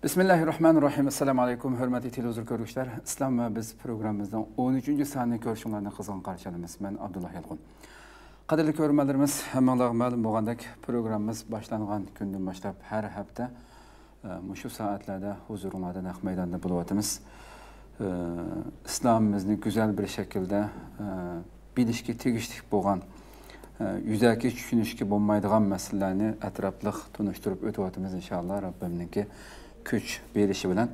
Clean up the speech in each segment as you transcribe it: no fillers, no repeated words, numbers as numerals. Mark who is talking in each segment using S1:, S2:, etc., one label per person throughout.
S1: Bismillahirrahmanirrahim. Assalamu alaykum, hörmətli televizor görüşlər. İslam və biz proqramımızdan 13-cü saniyyə görüşünlərini qızğın qarşılayırıq. Mən Abdullah Yalğun. Qadirli görmənlərimiz, həmənlər məlum bolğandək proqramımız başlanğan gündən başlap hər həftə şu saatlarda huzurunuzda naq meydanda buluyatımız. İslamımızı güzel bir şəkildə bilişki, tegişlik bolğan yüzəki düşünüşki bolmaydığan məsələlərini ətraflıq tunuşdurup ötüyatımız inşallah Rabbiminki küç berişi bilen.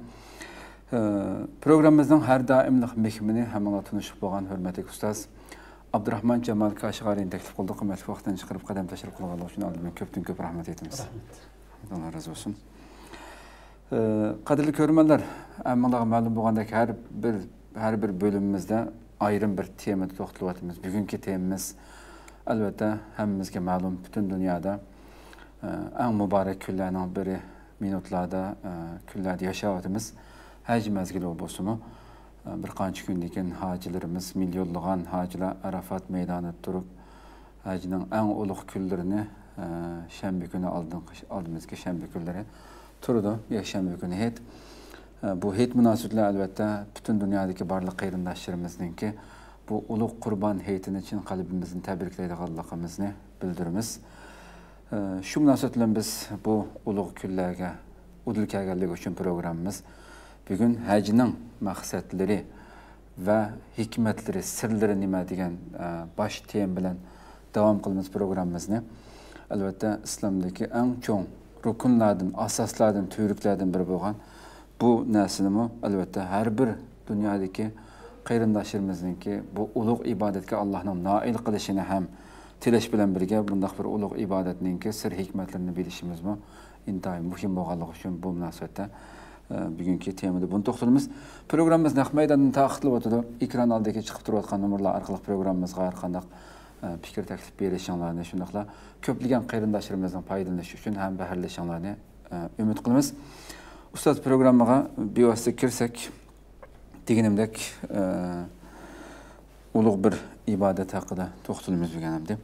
S1: Programımızdan her daimlik mehmini hemen tanışıp boğan hürmetli ustaz Abdurrahman Cemal Kaşıgari'ni teklif kıldık. Kıymetli vaktinden çıkarıp kadem taşırıp kılığalı için aldım. Köp rahmet etiniz. Allah razı olsun. Kadirli körmeler, Allah'a malum boğandaki her bir bölümümüzde ayrım bir temada toxtuluvatımız. Bugünkü temimiz elbette hemimizge malum bütün dünyada en mübarek küllerinin biri minutlarda, küllerde yaşayatımız hac mezgili olbosumu. Bir qancha gündeki hacilerimiz, milyonluğan haciler Arafat meydanı durup hacının en uluq küllerini şembe günü aldığımızki şembe külleri turdu. Şembe günü heyt. Bu heyt münasibetler elbette bütün dünyadaki barlıq qeyrindaşlarımızın ki bu uluq kurban heytinin için kalbimizin tebrikleydik Allah'ımızı bildirimiz. Şu münasibetle biz bu uluq küllerge, udulkagerlik için programımız bugün hacının maksatları ve hikmetleri, sırları nime degen baş tem bilen devam kılımız programımızı. Elbette İslam'daki en çok rukunlardan, asaslardan, tüyrüklerden biri boğan bu neslimi elbette her bir dünyadaki qeyrindaşlarımızın ki bu uluq ibadetke Allah'ın nail kılışını hem tileş bilen birge bundaq bir uluq ibadetinin ki sır hikmetlerini bilişimiz mi intayı muhim boğalığı için bu münasibette bugünkü temada bunu toxtalımız. Programımız naq meydanın taqıtlı otudu. Ekran aldaki çıkıp duruyatqan numurlar arqılıq programımızga arqandaq fikir təklif berişanlarını şundaqla köplügen qeyrindaşlarımızın paydalanışı üçün hem bəhərləşanlarını ümid qılımız. Ustad programıga bevasitə kirsek deginimdek uluq bir ibadet hakkında toxtalımız bugünemdi.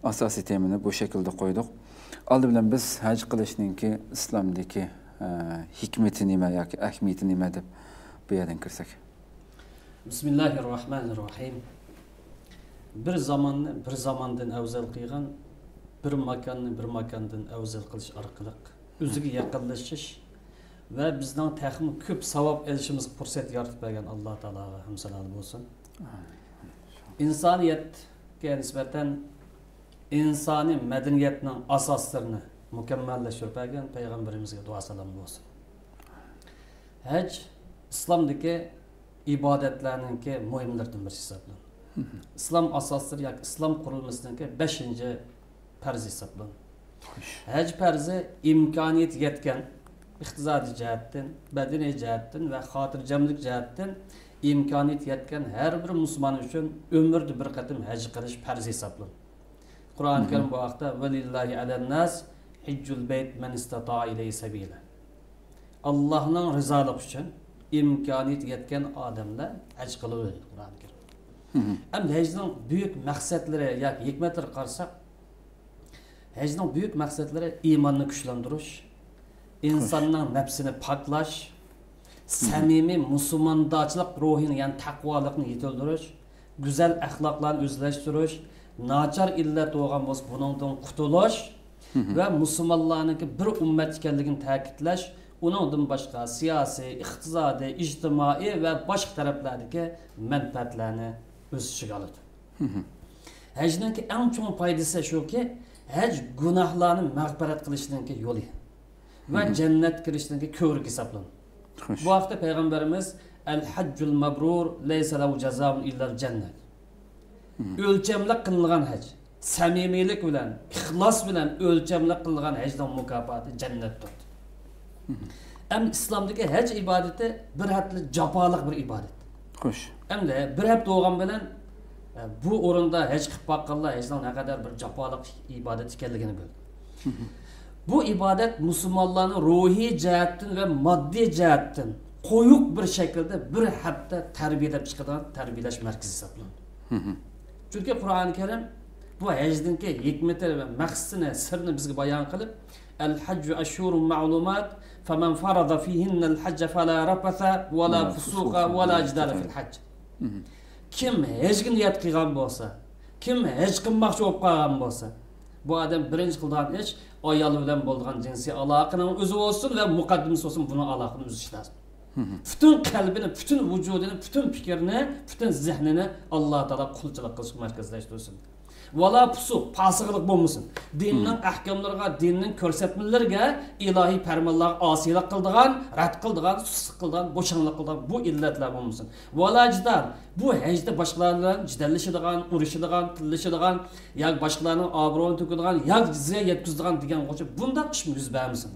S1: Asasi temini bu şekilde koyduk. Aldı bilen biz hac kılışının ki İslam'daki hikmeti nime yoki ahmiyeti nime deb bu yerden kirsek.
S2: Bismillahirrahmanirrahim. Bir zamandan afzal qilgan, bir makandan afzal qilish orqali o'ziga yaqinlashish ve bizden texmi ko'p savob elishimiz fursat yaratib bergan Alloh taologa hamsalol bo'lsin. İnsaniyetga nisbatan insani medeniyetning asoslarini mukammallaştırıp bergan Peygamberimizge dua salam olsun. Hac İslam'daki ibadetlerninki muhimlerden bir hesaplan. İslam asasları yani İslam kurulmasındaki 5. perz hesaplan. Hac perzi imkaniyet yetken iqtisadi cihetten, bedeni cihetten ve hatırcamlık cihetten imkaniyet yetken her bir Müslüman için ömürde bir qatim hac qilish perz hesaplan. Kur'an-ı Kerim bu vaqtda velillahi alennas hiccul beyt men istata'a ileyhi sebile. Allah'ın rızalık için imkaniyet yetken adamlar hac kılıyor Kur'an-ı Kerim. Hem hacның büyük məqsədləri ya hikmetleri qarsak, hacның büyük məqsədləri imanını güçlendiriş, insanın nefsini paklaş, samimi Müslümandaçılık ruhini yani takvalıqını yetiliriş, güzel ahlaklarını özleştiriş, naçar illet doğan boz bunundan qutuluş ve Müslümanların bir ümmet ekanligini ta'kidlash, uningdan boshqa siyosiy, iqtisodiy, ijtimoiy ve boshqa taraflardagi manfaatlarni o'z ichiga oladi. Hajning eng chong foydasi shuki, haj gunohlarni mag'firat qilishning yo'li ve cennet kirishning ko'rik hisoblanadi. Bu hafta Peygamberimiz el-haccul mabrur leysa lahu jazaun illal cennet. Ölçemli kılıngan hac, samimilik bilen, ihlas bilen ölçemli kılıngan hacdan mukafati cennettir. Hem İslam'daki hac ibadeti bir hatli capalık bir ibadet.
S1: Hoş.
S2: Hem de bir hep doğan bilen bu orunda hac qilib baqqanlar hacdan ne kadar bir capalık ibadet ekanligini bildi. Bu ibadet Müslümanların ruhi cihetten ve maddi cihetten koyuk bir şekilde bir hafta terbiyelep çıkan terbiyeleş merkezi hesaplanır. Çünkü Kur'an-ı Kerim bu hecdinki hikmeti ve maqsadini sirni bizga bayon qilib, al-hajju ashhurun ma'lumat faman farada fihinna al-hajja fala rafasa wa la fusuqa wa la jidala fil hajj. Kim hecga niyat qilgan bo'lsa, kim hej qilmoqchi bo'lib qolgan bo'lsa, bu adam birinchi qilgan ish ayol bilan bo'lgan jinsiy aloqaning o'zi bo'lsin va muqaddimasi bo'lsin, buni aloqani uzish lazım. Bütün kalbini, bütün vücudunu, bütün fikrini, bütün zihnini Allah Teala qulchilik qilish markazlashtirsin. Vala pusu, fasıqlıq bo'lmasin. Dinning ahkomlariga, dinning ko'rsatmalariga, ilohiy farmonlarga osiylik qildigan, rad qildigan, susq qildigan, bo'shanlik qildigan bu illatlar bo'lmasin. Vala jidal, bu hajda boshqalar bilan jidallashadigan, urishadigan, tillashadigan, yoki boshqalarning obro'ini to'kadigan, yoki jizya yetkazadigan degan qo'shib bunday ish yuz bermasin.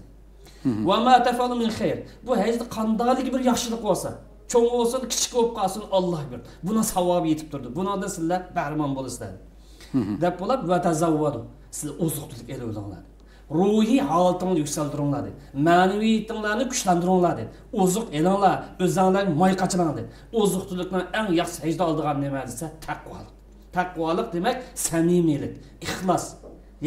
S2: Va ma tafalu min xayr. Bu hajda qandaylik bir yaxshilik bo'lsa, cho'ng bo'lsin, kichik bo'lib qolsin, Alloh bir. Buna savob yetib turdi. Bundan sizlar bahramon bo'lasizlar. Deb bo'lib va tazavvadu. Siz ozuqlik ele olinglar. Ruhiy holatingni yuksaltiringlar dedi. Ma'naviyatinglarni kuchlantiringlar dedi. Ozuq elinglar, o'zinglarga moy qachiringlar dedi. Ozuqlikning eng yaxshi hajda oldigan nima desa taqvolik. Taqvolik demak samimiylik, ixlos.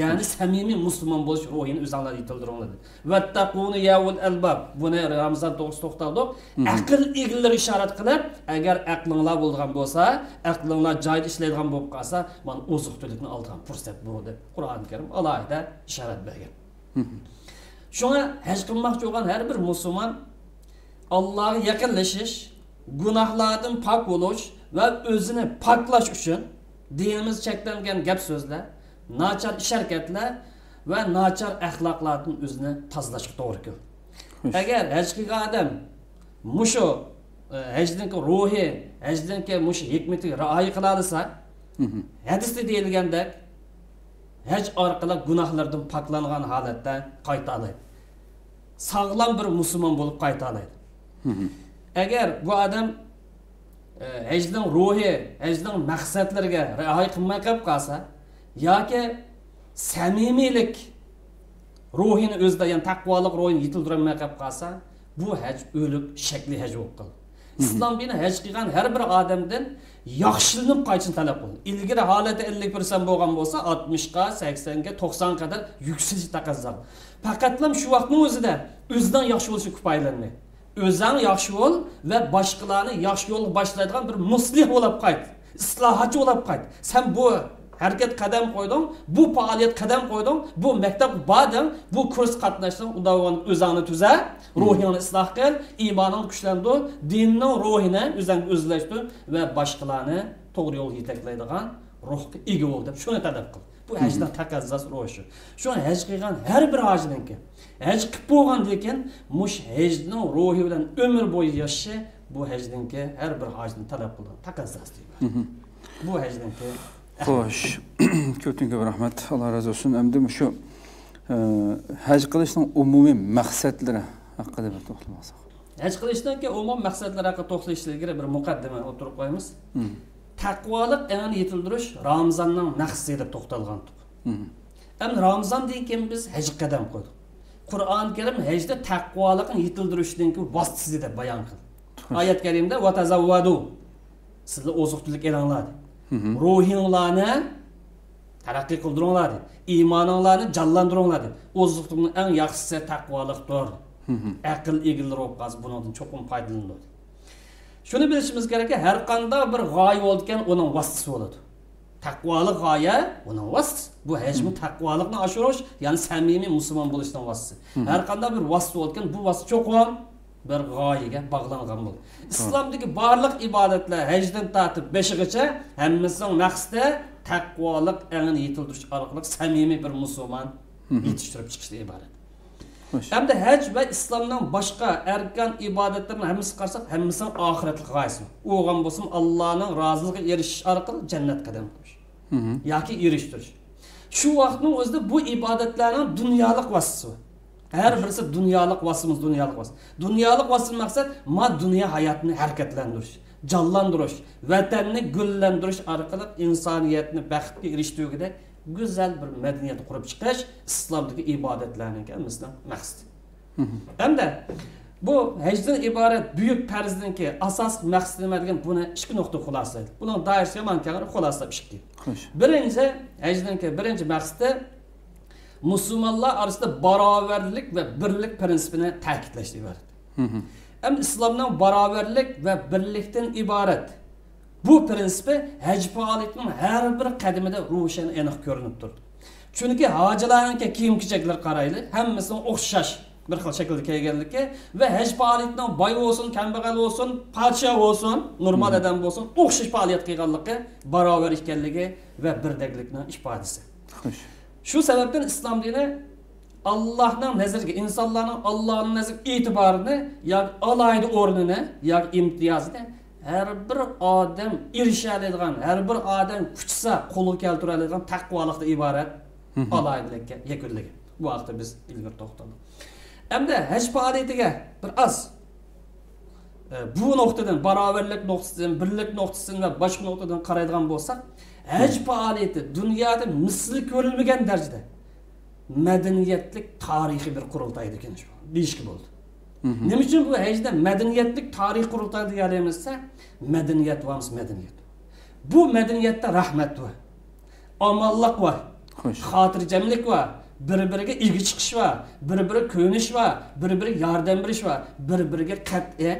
S2: Yani samimiy musulmon bo'lish ruhini o'zinglar yetildiringlar dedi. Vattaquni ya ul albab. Buni Ramazon to'g'risida to'xtaldik. Aql egilari ishorat qilib, agar aqlinglar bo'lgan bo'lsa, aqlinglar joyida ishlaydigan bo'lib qolsa, mana ozuqlikni oldigan fursat bu deb Qur'oni Karim alohida ishorat bergan. Shunga haj qilmoqchi bo'lgan har bir musulmon Allohga yaqinlashish, gunohlardan pok bo'lish va o'zini poklash uchun dinimiz cheklangan gap so'zlar, nachar ish-harakatlar va nachar axloqlardan o'zini tozalashga to'g'ri keladi. Agar haj qilgan odam mushu hajning ruhi, hajning mushu hikmatiga rioya qila olsa, hadisda deyilgandek haj orqali gunohlardan poklangan holatda qayta oladi. Sog'lom bir musulmon bo'lib qayta oladi. Agar bu odam hajning ruhi, hajning maqsadlariga rioya qilmay qolsa, yoki samimiylik ruhini o'zida, ya'ni taqvolik ruhini yetildirmay qolsa, bu haj o'lik shakli haj bo'lib qoladi. Islom dini haj qilgan har bir odamdan yaxshilanib qaytishni talab qiladi. Ilgari holati 50% bo'lgan bo'lsa, 60 ga, 80 ga, 90 qadar yuksalish taqozo. Faqatlam shu vaqtning o'zida o'zidan yaxshi bo'lishi kifoyalanmaydi. O'zing yaxshi bo'l va boshqalarni yaxshi yo'lga boshlaydigan bir muslih bo'lib qayt. Islohotchi bo'lib qayt. Sen bu harakat qadam qo'yding, bu faoliyat qadam qo'yding, bu maktab bording, bu kurs qatnashding, unda o'zingni tuza, ruhingni isloh qil, iymoningni kuchlantir, dinning ruhini o'zing o'zlashtir va boshqalarni to'g'ri yo'lga yetaklaydigan ruhga ega bo'l deb shuni talab qil. Bu hajdan taqozosi ruhi. Shuni haj qilgan har bir hojiniki haj qilib bo'lgandan keyin mush hajning ruhi bilan umr bo'yi yashashi bu hajninki har bir hojni talab qilgan taqozosi deydi. Bu hajninki
S1: xo'sh, ko'pdan ko'p rahmat. Alloh razı olsun. Endi shu haj qilishning umumiy maqsadlari haqida bir to'xtalmoqchiman.
S2: Haj qilishdan keyin umumiy maqsadlar haqida to'xtalishga bir muqaddima o'tirib qo'yamiz. Taqvolik eng yetildirish Ramazonning maqsadi deb to'xtalgan. Endi Ramazon degan biz haj qadam qo'ydik. Qur'oni Karim hajda taqvolikni yetildirishdan keyin vositasi deb bayon qildi. Oyat karimda va tazavvadu. Sizlar ozuqlik elanglar. Ruhinglarni taraqqiy qildiringlar dedi. Iymoninglarni jonlantiringlar dedi. Ozuqlikning eng yaxshisi taqvolikdir. Aql egillar bo'lib qolsa bundan cho'qim foydalanadi. Shuni bilishimiz kerak, har qanday bir g'oya bo'lgan uning vositasi bo'ladi. Taqvolik g'oya uning vositasi. Bu hajmi taqvolikni oshirish, ya'ni samimiy musulmon bo'lishning vositasi. Har qanday bir vosita bo'lgan bu vosita cho'qim bir g'oyaga bog'langan bo'ladi. Islomdagi barliq ibodatlar hajdan tortib 5gacha hammasining maqsadi taqvolik eng yetildirish orqali samimiy bir musulmon yetishtirib chiqishdan iborat. Hamda haj va islomning boshqa erkan ibodatlarning hammasi qarsak, hammasining oxiratlik g'oyasi. O'g'an bo'lsin Allohning roziligiga erishish orqali jannat qadam qo'yish yoki erishtirish. Shu vaqtning o'zida bu ibodatlarning dunyolik vositasi. Her birisi dunyolik vasımız dunyolik vasım. Dunyolik vasım maksat ma dünya hayatını harakatlantirish, jonlantirish, vatanni gullantirish orqali insoniyatni baxtga erishtirishga go'zal bir madaniyat qurib chiqish islomdagi ibodatlarning hammasini maqsadi. Hamda Bu hecden ibaret büyük perzdinki asas maqsadi nima degan buni ikki nuqta xulosalaydi. Buning doirasi yomon kelgan xulosalab ikki. Birinchi hecdanki birinchi maqsadi musulmonlar orasida barobarlik va birlik prinsipini ta'kidlash iborat. Hem İslam'dan beraberlik ve birlikten ibaret. Bu prinsipi hec faoliyatının her bir kademede ro'shan aniq ko'rinib turdi. Chunki hojilarning kiyim-kechaklar qarayli, hammasini o'xshash bir xil shaklda kelganligi ve hec faoliyatining boy olsun, kambag'al olsun, podshoh olsun, normal odam bo'lsin, o'xshash faoliyat qilganligi, barobar ekanligi ve birdaklikning ifodasi. Shu sababdan islom dini Allah'ın nazarıga, insanların Allah'ın nazarıga itibarını, ya alaydı o'rnini, ya imtiyazını her bir adam erişadigan, her bir adam kuchsa qo'lga keltiradigan taqvolikdan iborat alaydilikka yakunlagan. Bu vaqtda biz ilgari to'xtaldik. Hamda haj faoliyatiga bir az bu nuqtadan barobarlik nuqtasidan, birlik nuqtasidan va boshqa nuqtadan qaraydigan bo'lsak, haj faoliyati dunyoda misli ko'rilmagan darajada medeniyetlik tarihi bir kurultaydı ekan shu deyishki bo'ldi. Nima uchun bu hajda medeniyetlik tarix kurultayı deganimizda medeniyet varmiz medeniyet. Bu medeniyetda rahmat var. Amallik var. Xotirjamlik var. Bir-biriga ilgi chiqish var. Bir-biri ko'nish var. Bir-biri yordam berish var. Bir-biriga qat'iy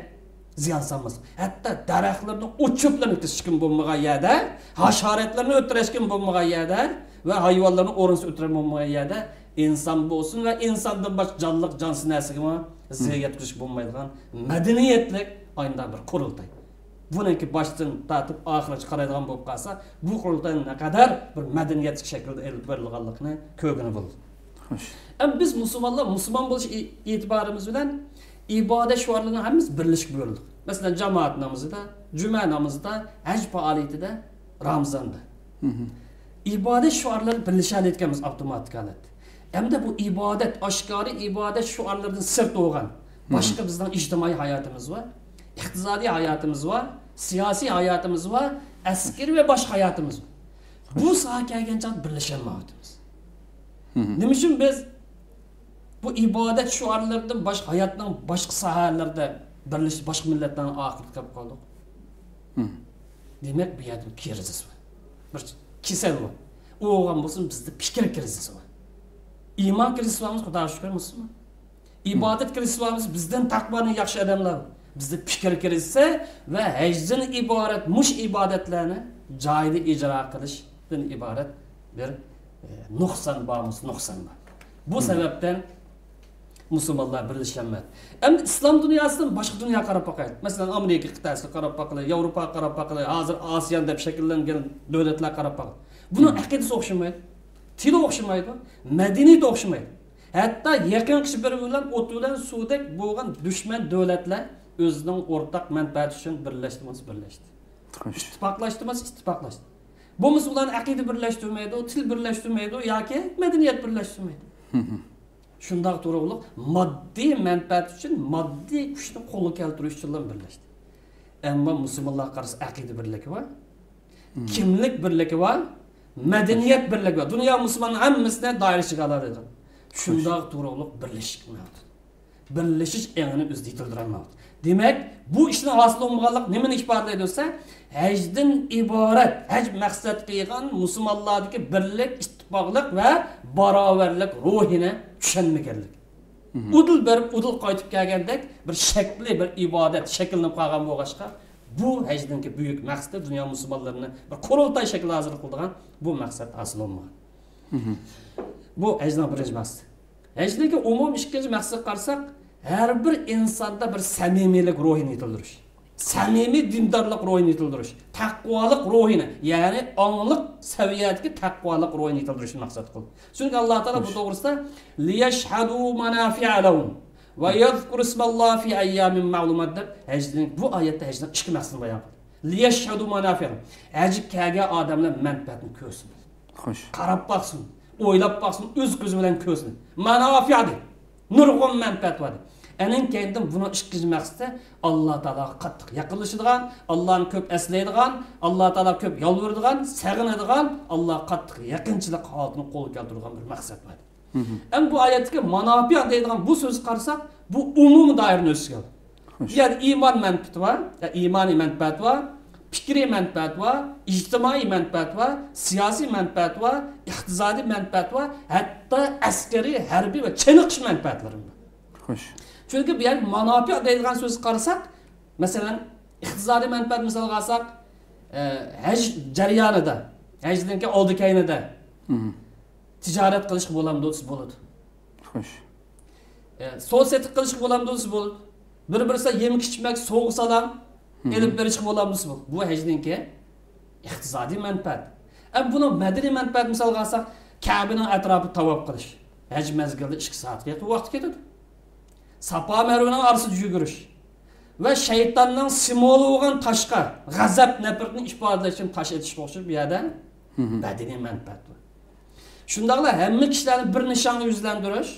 S2: ziyon solmas. Hatto daraxtlarni o'chiblarni o'tishkin bo'lmagan yerda, hasharotlarni o'tirishkin bo'lmagan yerda ve hayvanlarni o'rinsiz o'tirib bo'lmagan yerda inson bo'lsin va insondan boshqa jonliq jonsiz narsaga ziyon yetkazish bo'lmaydigan madaniyatlik aynan bir qurultay. Buniki boshdan tortib oxirigacha qaraydigan bo'lib qolsa, bu qurultay naqadar bir madaniyatli shaklda elib berilganligini ko'rgani bo'ldi. Xo'sh. Biz musulmonlar musulmon bo'lish e'tiborimiz bilan ibodat shuarlarini hammamiz birlashib ko'rildik. Masalan, jamoat namozida, juma namozida, haj faoliyatida, Ramazonda. İbadet şuarları birleşen etkimiz avtomatik alet. Hem de bu ibadet, aşkari ibadet şuarlarından sırt doğan. Başka bizden ictimai hayatımız var, iktisadi hayatımız var, siyasi hayatımız var, askeri ve başka hayatımız var. Bu saha kelgence birleşen hayatımız. Ne için biz bu ibadet şuarlarından başka hayatdan başka sahalarda birleşip başka milletlerden akırt kapıp kaldık. Demek bir yerden krizis var. Bir kisel var. O olan olsun bizde fikir krizisi var. İman krizisi varımız Xudoga şükür Müslüman. İbadet krizisi varımız bizden takvanın yaxşı adamlar. Bizde fikir krizisi ve hecden ibaret, muş ibadetlerini cayda icra kılışdan ibaret bir nuqsan bağımız, nuqsan var. Bu sebepten Müslümanlar birleşemez. Hem İslam dünyasından başka dünya qarab bakaydı. Mesela Amerika kıtasına qarab bakılı, Avrupa qarab bakılı, hazır Asiya'da bir şekillengen devletler qarab bakılı. Bunun akidesi okşamaydı, tili okşamaydı, medeniyeti okşamaydı. Hatta yakın kişi bir bilen oturulan sudek boğan düşman devletler özünün ortak menfaati için birleştirmesi. İttifaklaştı. Bu Müslümanların akidi birleştirmeydi, o til birleştirmeydi, ya ki medeniyet birleştirmeydi. Şundak doğruluk maddi menfaat için maddi güçlü kolu keltiriş için birleşti. Ama Müslümanlar karşı akidi birliği var, kimlik birliği var, medeniyet birliği var. Dünya Müslümanın hemmisine dair çıkarlar. Şundak doğruluk birleşik mevcut. Birleşiş enini özdeyi tıldıramavut. Demek bu işin hasıl olmaganlık nemin ifade ediyorsa hecden ibaret, hec maksat kıygan Müslümanlardaki birlik, ittifaklık ve beraberlik ruhine düşenmekenlik. Udul berip udul qaytib kelgandek bir şekli bir ibadet şekillenip qalgan bo'lg'achqa bu hecdenki büyük maksat dünya Müslümanlarını bir qurultay şekli hazır qildigan bu maksat hasıl olmagan. Bu hecden birinci maksat. Hecdeki umum ikkinchi maksat qarsak her bir insanda bir samimilik ruhini yetildirish. Samimi dindarlık ruhini yetildirish. Takvalık ruhini, yani anlık seviyedeki takvalık ruhini yetildirish maksat qildi. Çünkü Allah Teala bu doğrusunda liyashhadu manafi'a lahum ve yezkuru ismallahi fi ayyamin ma'lumat deb bu ayette hecden ikki maqsadni bayon qildi. Liyashhadu manafi'a. Hecik kelgan odamlar manfaatini ko'rsin. Xo'sh. Qarab baqsin, o'ylab baqsin, o'z ko'zi bilan ko'rsin. Manafi'a de. Nurg'un manfaat var. Enin kendim bunu ikkinchi maqsadi Allah Teala qattiq yaqinlashadigan, Allah'ni ko'p eslaydigan, Allah Teala ko'p yolviradigan, sag'inadigan, Allah qattiq yaqinchilik holatini qo'lga keltiradigan bir maqsad var. Hem bu ayetteki manafiyat deydiğen bu sözü qarsak, bu umum dairni o'sigan. Yani iman menfaati var, imani menfaati var, fikri menfaati var, ijtimoiy menfaati var, siyosiy menfaati var, iqtisodiy menfaati var, hatto askariy, harbiy va chiniqish menfaatlari bor.
S1: Xo'sh.
S2: Chunki bu yer manofiyat deydigan so'zni qarasak, masalan, iqtisodiy manfaat misol olsak, haj jarayonida, hajdan keyin oldi kaynida tijorat qilishga bo'lamdi, bo'ladi.
S1: Xo'sh.
S2: So'lsetik qilishga bo'lamdi, bo'ladi. Bir-birsa yemek içmek, soğuk salam, elib berishga bo'lamdi, bo'ladi. Bu hajdan keyin iqtisodiy manfaat. Buni madaniy manfaat misol olsak, Ka'baning atrofini tavob qilish. Haj mezgilida 2 soatga yaqin vaqt ketadi. Safa Marvaning orasida yugurish va shaytonning simvoli bo'lgan toshqa g'azab nafratni ifodalash uchun tosh etish o'xshab bu yerda madaniy manfaat bor. Shundaqla hamma kishilarni bir nishonni yuzlantirish,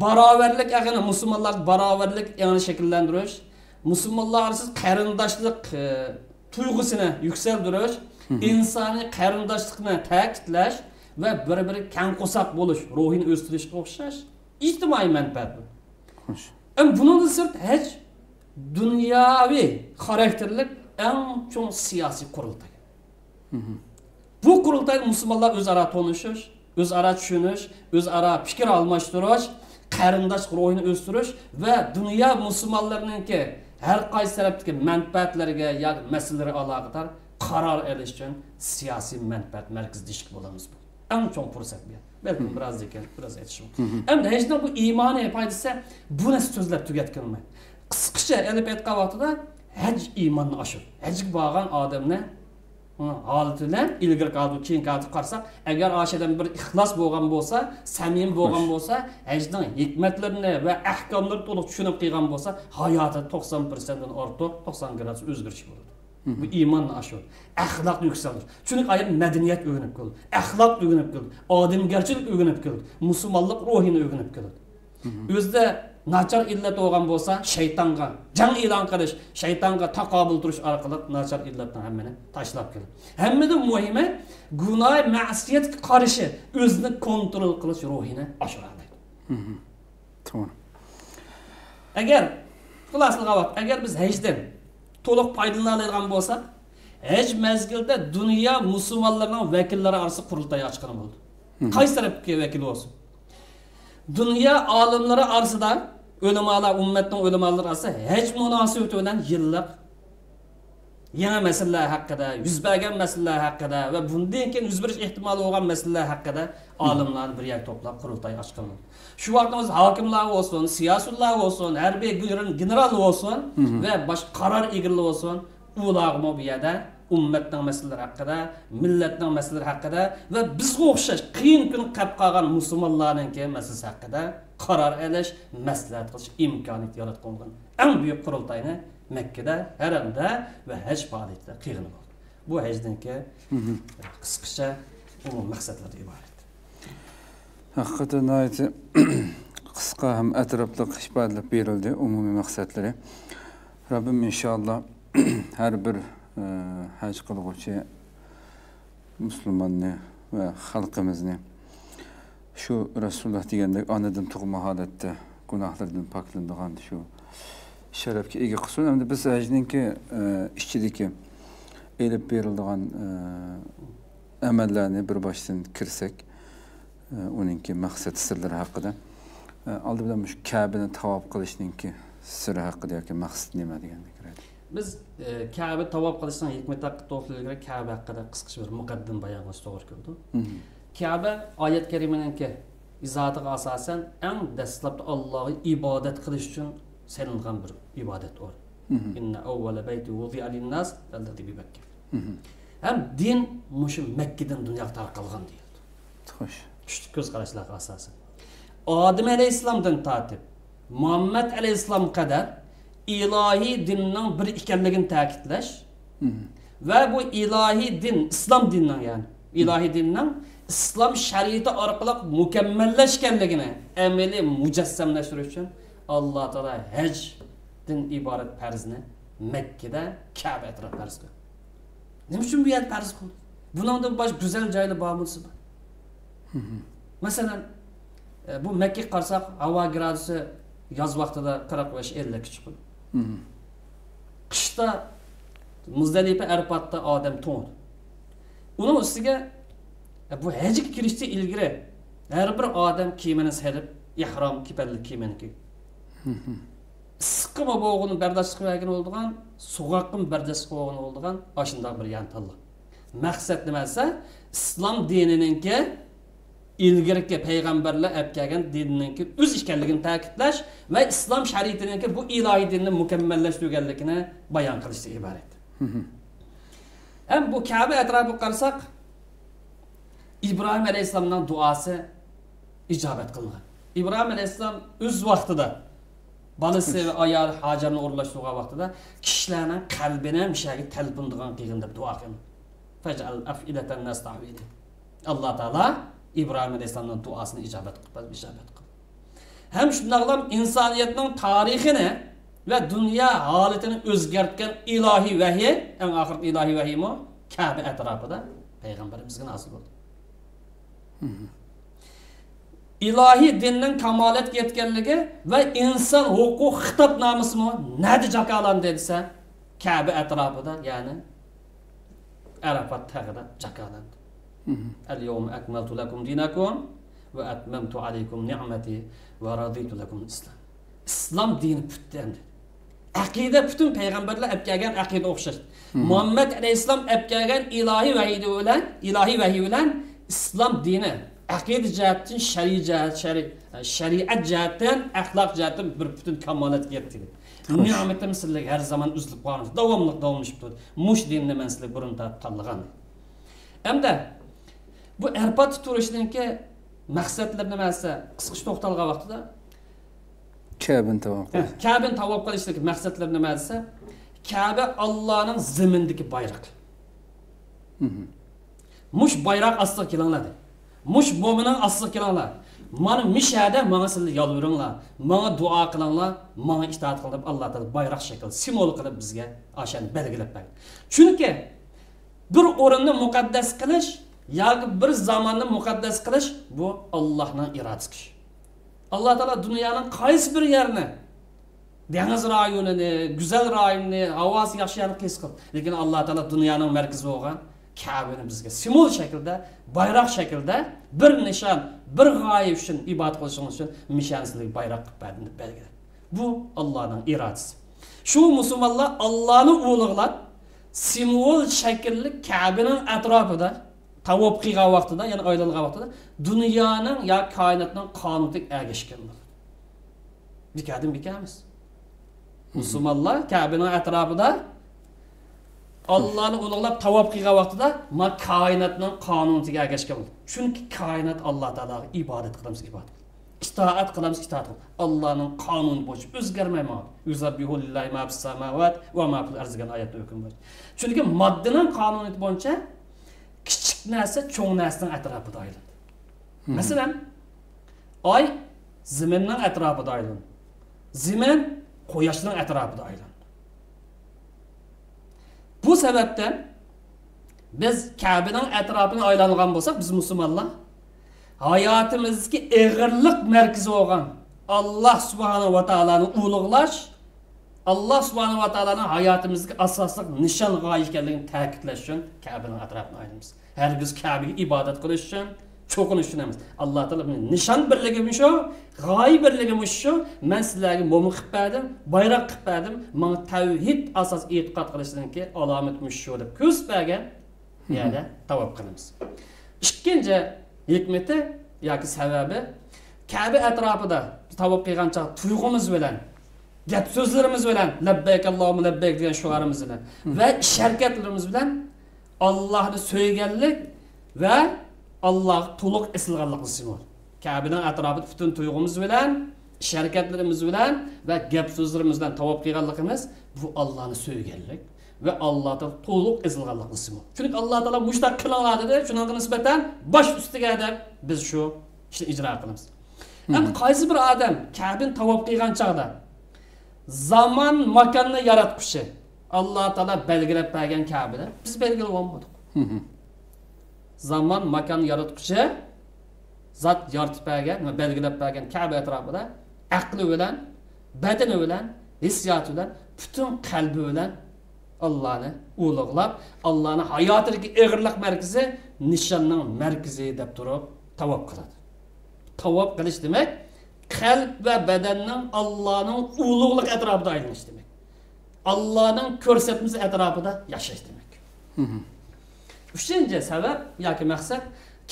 S2: barobarlik aqini musulmonlar barobarlik yangi shakllantirish, musulmonlar orasida qarindoshlik tuyg'usini yuksaltirish, insoniy qarindoshlikni ta'kidlash va bir-biri kang-qo'saq bo'lish, ruhini o'stirishga o'xshash ijtimoiy manfaat bor. Bunun sırt haj dunyoviy xarakterlik eng cho'ng siyosiy qurultay. Bu qurultay musulmonlar o'zaro tanishish, o'zaro tushunish, o'zaro fikr almashtirish, qarindosh ruhini o'stirish va dunyo musulmonlarininki har qaysi tarafdagi manfaatlariga yoki masalalarga aloqador qaror olish uchun siyosiy manfaat markazidagi bo'lamiz. Eng cho'ng fursat bu. Belki biraz ekan, biraz aytishim. Endi hechna bu iymoniy foydasi bu narsa so'zlab tugatganman. Qisqacha elib aytgan vaqtida haj iymonni oshir. Hajga borgan odamni holatidan ilgari qalbi keyin qalbi qarsak, agar oshadan bir ixlos bo'lgan bo'lsa, samim bo'lgan bo'lsa, hajning hikmatlarini va ahkomlarini to'liq tushunib qilgan bo'lsa, hayoti 90% dan ortiq 90 gradus o'zgarish bo'ladi. Bu imanla aşıyor. Ahlak yükselir. Çünkü ayet medeniyet öğrenip kılır. Ahlak öğrenip kılır. Ademgerçilik öğrenip kılır. Musulmanlık ruhini öğrenip kılır. Özde nachar illet olgan bolsa şeytanga, can ilan qilish, şeytanga taqobil turish orqali nachar illatdan hammani tashlab keladi. Hammadan muhimi gunoh, ma'siyatga qarshi o'zini kontrol qilish ruhini oshiradi.
S1: Tamam.
S2: Agar xulosaga vaqt, agar biz hajdan to'liq foydalanadigan bo'lsak, haj mezgilida dunyo musulmonlarining vakillari orasida qurultay ochgan bo'ldi. Qaysi tarafga vakil bo'lsin? Dunyo olimlari orasida ulamolar, ummatning ulamolar orasida haj munosabati bilan yillik yana masalalar haqida, yuz bergan masalalar haqida va bundan keyin yuz berish ehtimoli bo'lgan masalalar haqida olimlarni bir yerga to'plab qurultay ochgan bo'ldi. Shu vaqtda hokimlar bo'lsin, siyosatchilar bo'lsin, harbiy general bo'lsin va boshqa qaror egilari bo'lsin, ularga bu yerda ummatning masalalari haqida, millatning masalalari haqida va bizga o'xshash qiyin kun qolib qolgan musulmonlarning masalasi haqida qaror olish, maslahat qilish imkoniyati yaratgan eng buyuk qurultayni Mekke'de, Haramda ve haj faoliyatida qilgan bo'ldi. Bu hajdanki qisqacha umum maqsadlar iborat.
S1: Hakikaten ayeti kıska hem etraflı ifadeler verildi umumi maksatları. Rabbim inşallah her bir hac kılgıcı Müslümanını ve halkımızını şu Resulullah degende anadan tug'ma holatda gunohlardan poklanadigan şu şerefga ega qilsin. Endi biz hajninki ichidagi elib beriladigan amallarni bir boshdan kirsak, uninki maqsad sirlari haqida oldi bilan shu Ka'bani tavob qilishninki siri haqida yoki maqsad nima deganni kiradi.
S2: Biz Ka'ba tavob qilishning hikmati haqida to'g'riligi Ka'ba haqida qisqacha bir muqaddam bayon qilish to'g'ri keldi. Ka'ba oyat karimaninki izotiga asosan eng dastlabda Allohga ibodat qilish uchun selingan bir ibodat or. Inna awwala bayti wudi'a lin-nas alladhi bi Makkah. Ham din mushu Makkadan dunyoga tarqalgan deyildi.
S1: Xo'sh.
S2: Küçük göz qarashlarga asosan. Adem alayhissalomdan tortib Muhammad alayhissalom qadar ilohiy dinning bir ekanligini ta'kidlash va bu ilohiy din islom dinining ya'ni ilohiy dinning islom shariati orqali mukammallashganligini amaliy mujassamlashtirish uchun Alloh taolo hajdan iborat farzni Makkada Ka'ba atrofida farz qildi. Nima uchun bu yerda farz qildi? Bundan boshqa go'zal joylar bormi? Masalan, bu Makka qarsak havo gradusi yoz vaqtida 45-50 chiqadi. Qishda Muzdalifa Arfatda odam to'ng. Uning ustiga bu hajga kirishdan ilgari har bir odam kiyimini serib, ihrom kipalli kiyimini kiyib. Issiqmi bo'g'ini bardosh qilgan bo'lgan, so'g'aqmi bardosh qilgan bo'lgan, ashunday bir yantalliq. Maqsad nima esa, islom dinininki ilgirki payg'ambarlar olib kelgan dinninki o'z ekanligini ta'kidlash va islom shariatininki bu ilohiy dinni mukammallashtirganligini bayon qilishdan iborat. Ham bu Ka'ba atrofiga qarasak, İbrahim Aleyhisselam'dan duası icabet kılıngan. İbrahim Aleyhisselam öz vaqtida balası ve ayar Hacer'ni uğurlaştığı vaqtida kişilerinin kalbine müşahit telbindiğen qiyğında dua qılın. Fec'al af'ileten nas tahvili. Allah Teala İbrahim Aleyhisselam'dan duasını icabet kıldı. Hem şundaqlam insaniyetin tarixini ve dünya haletini özgertken ilahi vahiy, en ahir ilahi vahiy mi? Kabe etrafında Peygamberimizin nasıl oldu? İlahi dinin kamalet yetkenligi ve insan hukuk hitapnaması mı? Nerede cakalan dediyse Kabe etrafında yani Arafat tağıda cakalandı. El-yevme ekmeltu lekum dinakum ve etmemtu aleykum ni'meti ve raditu lekum islam. İslam dini büttendi. Akide bütün peygamberler epkegen akide okşar. Muhammed Aleyhisselam epkegen ilahi vahiy bilen İslam dini akide cihetten şeriat cihetten ahlak cihetten bir bütün kamalet getirdi. Ni'meti misillik her zaman üzülüp varmış. Davamlık davulmuş bu. Muş dinini mensilik burunda tanıgan. Hem de bu Arfat turuşununki maqsadlar nima esa qisqacha to'xtalgan vaqtida Kabe'ni tavob qilishlik maqsadlar nima esa Kabe Allohning zimindagi bayroq. Mush bayroq asli kelinglar. Mush mo'minning asli kelinglar. Mana mishada menga sizlar yolvuringlar, menga duo qilinglar, menga itoat qilib Alloh taolo bayroq shakl simvol qilib bizga ashani belgilab berdi. Chunki bir o'rinni muqaddas qilish yoki bir zamonni muqaddas qilish bu Allohning irodasi. Alloh taolo dunyoning qaysi bir yerini, dengiz rayonini, go'zal rayonini, havosi yaxshi yerini qis qildi. Lekin Alloh taolo dunyoning markazi bo'lgan Ka'bani bizga simvol shaklda, bayroq shaklda bir nishon, bir g'oya uchun ibodat qilishimiz uchun mishansizlik bayroq qilib berdi belgiladi. Bu Allohning irodasi. Shu musulmonlar Allohni ulug'lab simvol shaklli Ka'baning atrofida tavob qilgan vaqtida, ya'ni aylangan vaqtida dunyoning ya koinotning qonuniga ergashgan bo'ladi. Dikkatim bikamiz. Musulmonlar Ka'baning atrofida Allah'ını ulug'lab tavob qilgan vaqtida ma koinotning qonuniga ergashgan bo'ladi. Chunki koinot Alloh taologa ibodat qilamiz, ibodat. İtaat qilamiz, itoat qilamiz. Allohning qonuni bo'yicha o'zgarmaydi. Yuzabbihu lillahi ma fis samawat va ma fil ardi degan oyatda hukm bor. Chunki moddaning qonuni bo'yicha kichik narsa cho'ng narsaning atrofida aylanadi. Masalan, oy zaminning atrofida aylanadi. Zamin quyoshning atrofida aylanadi. Bu sebepten biz Kabe'nin etrafına aylangan bolsak, biz Müslümanlar hayatımızdaki ağırlık merkezi olan Allah Subhanahu ve Taala'nı ulug'lash, Allah Subhanahu ve Taala'nın hayatımızdaki asaslık nişan gayetkenliğini ta'kidlash uchun Kabe'nin etrafına aylanamiz. Her biz Kabe'ye ibadet qilish uchun cho'qinish uchun emas. Alloh taolo nishon birligimiz shu, g'oya birligimiz shu. Men sizlarga mo'min qilib berdim, bayroq qilib berdim. Men tavhid asos e'tiqod qilishdanki alomatimiz shu deb ko'rsatgan yerda tavob qilamiz. Ikkinchi hikmati yoki sababi Kabe atrofida tavob qilgan chaq tuyg'umiz bilan, gap so'zlarimiz bilan labbayk Allohumma labbayk degan shuarimiz bilan va sharkatlarimiz bilan Allohni so'yganlik va Allah to'liq esilganligimiz bor. Kabe'ning atrofida butun tuyg'umiz bilan, sharkatlarimiz bilan va gap so'zlarimiz bilan tavob qilganligimiz bu Allohni so'yganlik va Allohdan to'liq esilganligimiz bor. Chunki Alloh taolo mushtaq qiladi dedi, shunga nisbatan bosh ustiga deb biz shu ishni ijro qilamiz. Endi qaysi bir odam Kabe'ni tavob qilgan chaqda zaman, makonni yaratquchi Alloh taolo belgilab bergan Kabe'ni biz belgilab olmadik. Zaman, makan yaratquchi zat yaratib bergan va belgilab bergan Ka'ba atrofida aqli bilan, badani bilan, hissiyoti bilan, butun qalbi bilan Allah'ını ulug'lab, Allah'ın hayotidagi ig'irlik markazi, nishonning markazi deb turib tavob qiladi. Tavob qilish demak, qalb va badanning Allah'ning ulug'lik atrofida aylanish demak. Allah'ning ko'rsatmasi atrofida yashash demak. Uchinchi sabab yoki maqsad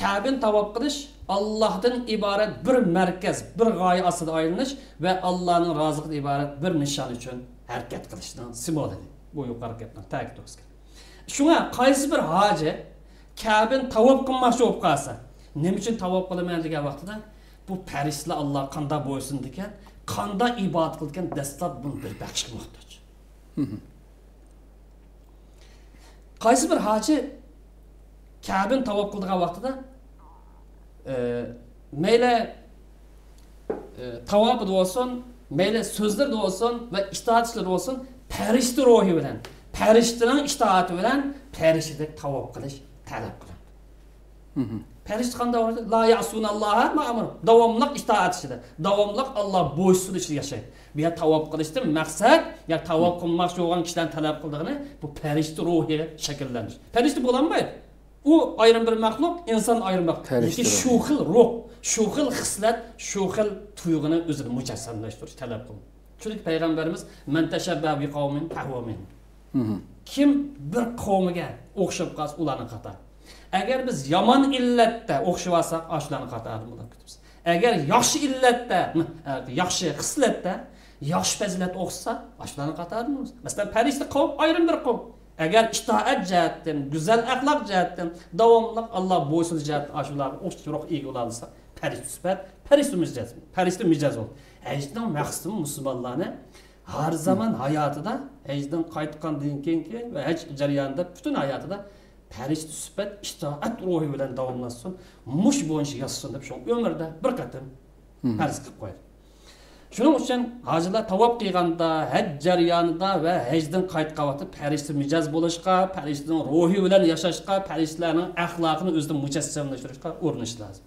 S2: Ka'bani tavob qilish Allohdan iborat bir markaz, bir g'oya ostida aylanish va Allohning roziligidan iborat bir nishon uchun harakat qilishning simbolidir. Bu yuqori gapdan ta'kid qilgan. Shunga qaysi bir hoji Ka'bani tavob qilmoqchi bo'lib qolsa, nima uchun tavob qilaman degan vaqtida bu farishtalar Alloh qanday bo'ysin degan, qanday ibodat qilgan dastlab buni bir baxshga muhtoj. Qaysi bir hoji Ka'bani tavob qilgan vaqtida mayli tavob bo'lsin, mayli so'zlar bo'lsin va itoatchilar bo'lsin, farishta ruhi bilan, farishtaning itoati bilan farishtadek tavob qilish talab qiladi. Farishta qanday bo'ladi? La ya'sunalloha ma'mur. Davomliq itoat ichida, davomliq Alloh bo'ysunishida yashaydi. Bu yer tavob qilishdan maqsad, ya tavob qilmoqchi bo'lgan kishidan talab qildig'ini bu farishta ruhi shakllanish. Farishta bo'lolmaydi. U ayrim bir maxluq, inson ayrim maxluq. Lekin shu xil ruh, shu xil xislat, shu xil tuyg'uni o'zini mujassamlashtirish talab qiladi. Chunki payg'ambarimiz man tashabbaha bi qawmin fahuwa min. Kim bir qavmiga o'xshab qolsa, ularning qatori. Agar biz yomon illatda o'xshab olsak, ashlarning qatori bo'lib ketamiz. Agar yaxshi illatda, yaxshi xislatda, yaxshi fazilat o'xshasa, ashlarning qatorimiz. Masalan, farishta qavm ayrim bir qavm. Agar itoat jihatdan, go'zal axloq jihatdan, davomli Alloh bo'ysun jihatdan ashlarga o'xshashroq ega bo'lsa, farishta sifat, farishta mijoz bo'ladi. Hajdan maqsadim musulmonlarni har zaman hayotida, hajdan qaytgandan keyin va haj jarayonida butun hayotida farishta sifat, itoat ruhi bilan davomlashsin, mush bo'yicha yashsin deb shu umrda bir qatim farz qilib qo'ydi. Shuning uchun hojilar tavob qilganda, haj jarayonida va hajdan qaytgan vaqtda farishta mijoz bo'lishga, farishtaning ruhi bilan yashashga, farishtalarning axloqini o'zida mujassamlashtirishga urinish lozim.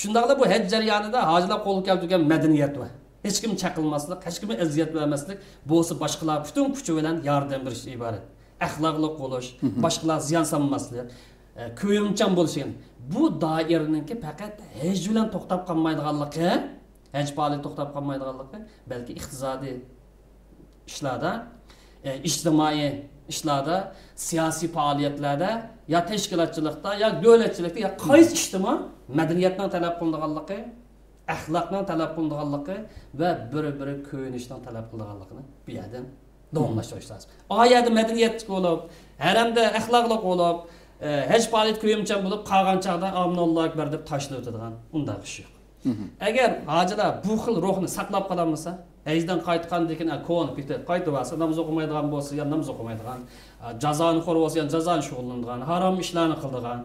S2: Shundaqla bu haj jarayonida hojilar qo'lga keltirgan madaniyat va hech kim chaqilmaslik, hech kimga aziyat bermaslik, bo'lsa boshqalar butun kuchi bilan yordam berish iborat. Axloqli bo'lish, boshqalar ziyon solmaslik, ko'yimchan bo'lish. Bu doiraninki faqat haj bilan to'xtab qolmaydiganligi, haj faoliyati to'xtab qolmaydiganligi, balki iqtisodiy ishlarda, ijtimoiy ishlarda, siyosiy faoliyatlarda, ya tashkilotchilikda, ya davlatchilikda, ya qaysi ijtimoiy madaniyatdan talab qilinganligi, axloqdan talab qilinganligi va bir-biri ko'yinishdan talab qilinganligini bu yerdan davomlashtirish lozim. Oyada madaniyatli bo'lib, haramda axloqli bo'lib, haj faoliyat ko'yimchan bo'lib, qolgan chaqda Allohu akbar deb tashlab o'tadigan unday ish yo'q. Agar hojilar bu xil ruhni saqlab qolamasa, hajdan qaytgandan keyin ko'n bitib, qaytib olsa, namoz o'qimaydigan bo'lsa, ya namoz o'qimaydigan, jazoni xo'r bo'lsa, ya jazoni shug'ullanadigan, harom ishlarni qiladigan,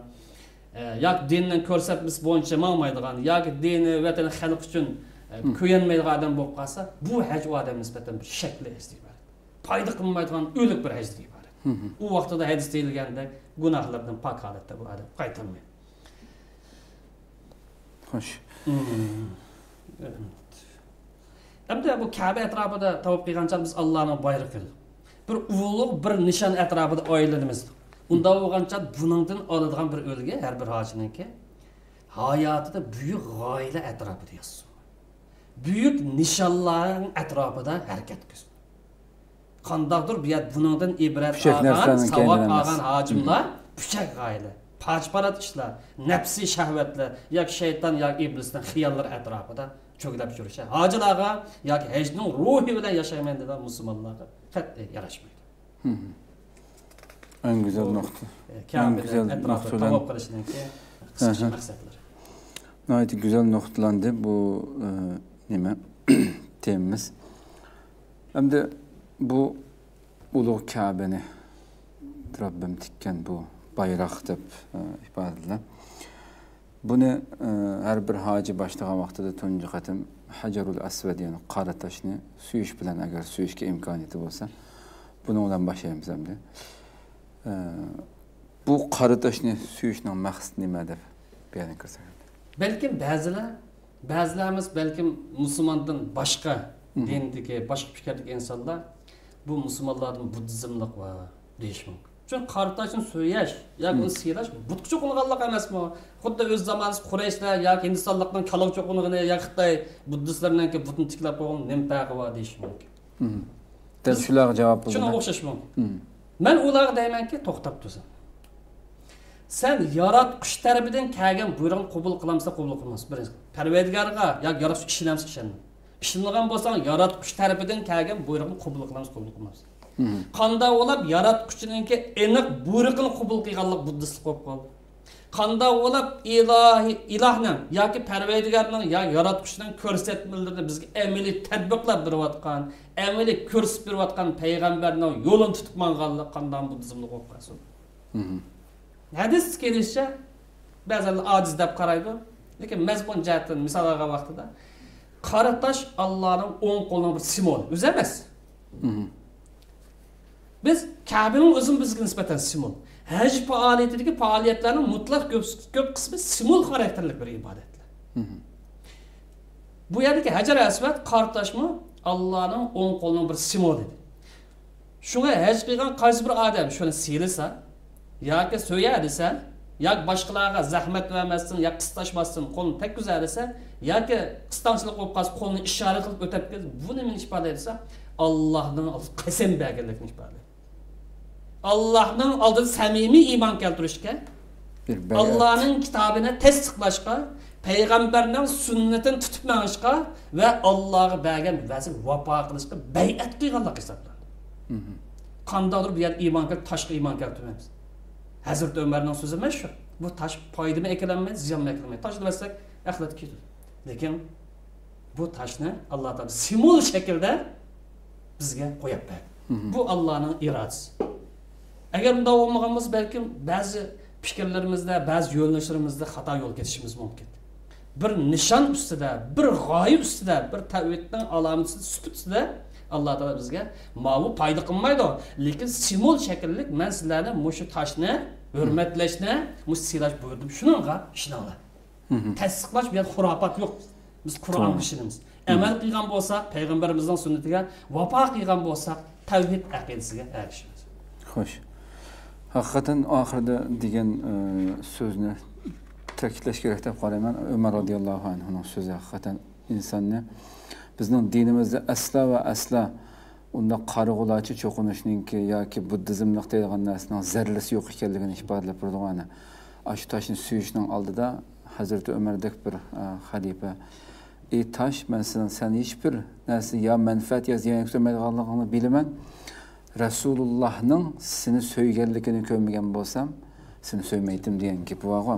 S2: yoki dinning ko'rsatmasi bo'yicha ma'maydigan, yoki dini vatan xalq uchun ko'yanmaydigan odam bo'lib qolsa, bu haj odam nisbatan bir shakli hajdir. Foyda qilmaydigan o'lik bir hajdir iborat. U vaqtida hadis deyilganda gunohlardan pok holatda bu odam qaytarmaydi.
S1: Xo'sh.
S2: Endi bu Ka'ba atrofida tavob qilgancha biz Allohning bayrog'i, bir ulug' bir nishon atrofida oylanamiz. Unda bo'lgancha buningdan oladigan bir o'lga har bir hojininki hayotida buyuk g'oyalar atrofida yassin. Buyuk nishonlarning atrofida harakat qilsin. Qandaqdir bu yer buningdan ibrat olgan, savob olgan hojimlar puchak g'oyalar, pachparat ishlar, nafsiy shahvatlar, yoki shayton yoki iblisning xiyollar atrofida cho'glab yurishadi. Hojilarga yoki hajning ruhi bilan yashayman degan musulmonlarga qat'iy yarashmaydi.
S1: En güzel nokta.
S2: En güzel noktalar. Tavob qilishninki qisqacha maqsadlari.
S1: Nəhayət güzel noktalandı bu nima temimiz. Hem de bu uluq Ka'bəni Rabbim tikkan bu bayraq deb ifade edilir. Bunu her bir hacı başlayan vaxtda tuncu qatim Hajarul Asvad yani qara taşını suyuş bilan agar suyuşga imkoniyati bo'lsa, bunu bilan başlayamiz hamda. Bu qara taşını suyuşning maqsadi nima deb bayon qilsak.
S2: Belki bazılarımız belki Müslümandan başka dindeki, başka fikirdeki insanlar bu Müslümanlardan Budizmlik var deyişim. Çünkü kardeşin söyleş, ya bunu siylaş, butku çok olganlık emas mı? Xuddi öz zamanımız Qurayshlar ya Hindistonlikdan kalak çok olganı ya Xitoy Budistlardan ki butun tiklab qo'ygan nima farqi bor deyishim mumkin.
S1: Dal shularga javob
S2: Shuna o'xshash mumkin. Men ularga deymanki, to'xtab tursin. Sen yaratqush tarafidan kelgan buyruqni qabul qilamsa, qabul qilmas. Birinchi, Parvardigorga ya yaratqush ishonamsa, ishonma. Ishonmagan bo'lsang, yaratqush tarafidan kelgan buyruqni qabul qilamiz, qabul qilmas. Qanda olab yaratqushninki aniq buyruqini qabul qilganlik buddistlik bo'lib qoldi. Qanda olab ilohning yoki Parvardigorning ya yaratqushning ko'rsatmalarini bizga amaliy tadbiqlab berayotgan, amaliy ko'rsatib berayotgan payg'ambarning yo'lini tutib manganlik qanday buddizmlik bo'lib qolsin. Hadis kelishicha ba'zilar ojiz deb qaraydi, lekin mazmun jihatdan misol olgan vaqtida qora tosh Allohning o'ng qo'lining bir simvoli, o'zi emas. Biz Ka'baning o'zini bizga nisbatan simvol. Haj faoliyatidagi faoliyatlarning mutlaq ko'p qismi simvol xarakterli bir ibodatlar. Bu yerdagi Hajar Asvad qora toshmi Allohning o'ng qo'lining bir simvoli. Shunga haj qilgan qaysi bir odam shuni siylasa yoki so'ya desa, yoki boshqalarga zahmat vermasdan, yoki qistashmasdan qo'lni tekkizar desa, yoki qistonchilik bo'lib qolsa qo'lni ishora qilib o'tib ketsa, bu nima ifoda etsa, Allohning qasam berganligini ifoda. Allohning oldida samimiy iymon keltirishga, Allohning kitobini tasdiqlashga, payg'ambarning sunnatini tutib manishga va Allohga bergan va'zini vafo qilishga bay'at qilganlik hisoblanadi. Qandaydir bu yer iymon toshga iymon keltiramiz. Hazrat Ömer'nin sözü meşhur. Bu taş paydımı ekilenmez, ziyanmı ekilenmez. Taş demezsek ahlat kidir. Lekin bu taşını Allah Teala simul şekilde bizge koyup berdi. Bu Allah'ın iradesi. Eğer bunda olmağımız belki bazı fikirlerimizde, bazı yönleşlerimizde hata yol geçişimiz mümkün. Bir nişan üstüde, bir gaye üstüde, bir tevhidden alameti üstüde Allah Teala bizge mavu payda qilmaydi. Lekin simul şekillik men sizlarni mushu toshni hurmatlashni, mush silash buyurdim. Shuningga ishoninglar. Tasdiqlash bu xurofat yo'q. Biz Qur'on ishonamiz. Amal qilgan bo'lsak, payg'ambarimizning sunnatiga vafo qilgan bo'lsak, tavhid aqidasiga erishamiz.
S1: Xo'sh. Haqiqatan oxirida degan so'zni ta'kidlash kerak deb qarayman. Umar radhiyallohu anhuning so'zi haqiqatan insonni bizning dinimizda asla va asla unda qarig'ulachi cho'qinishninki yoki buddizmlik deydigan narsaning zarrasi yo'q ekanligini ifodalab turadigan. Shu toshni suyishning oldida Hazrati Umardek bir xalifa ey tosh, men sen hech bir narsa yo manfaat yo ziyon ko'rmaydiganligini bilaman. Rasulullohning seni so'yganligini ko'rmagan bo'lsam, seni so'ymaydim degan gap bor-ku.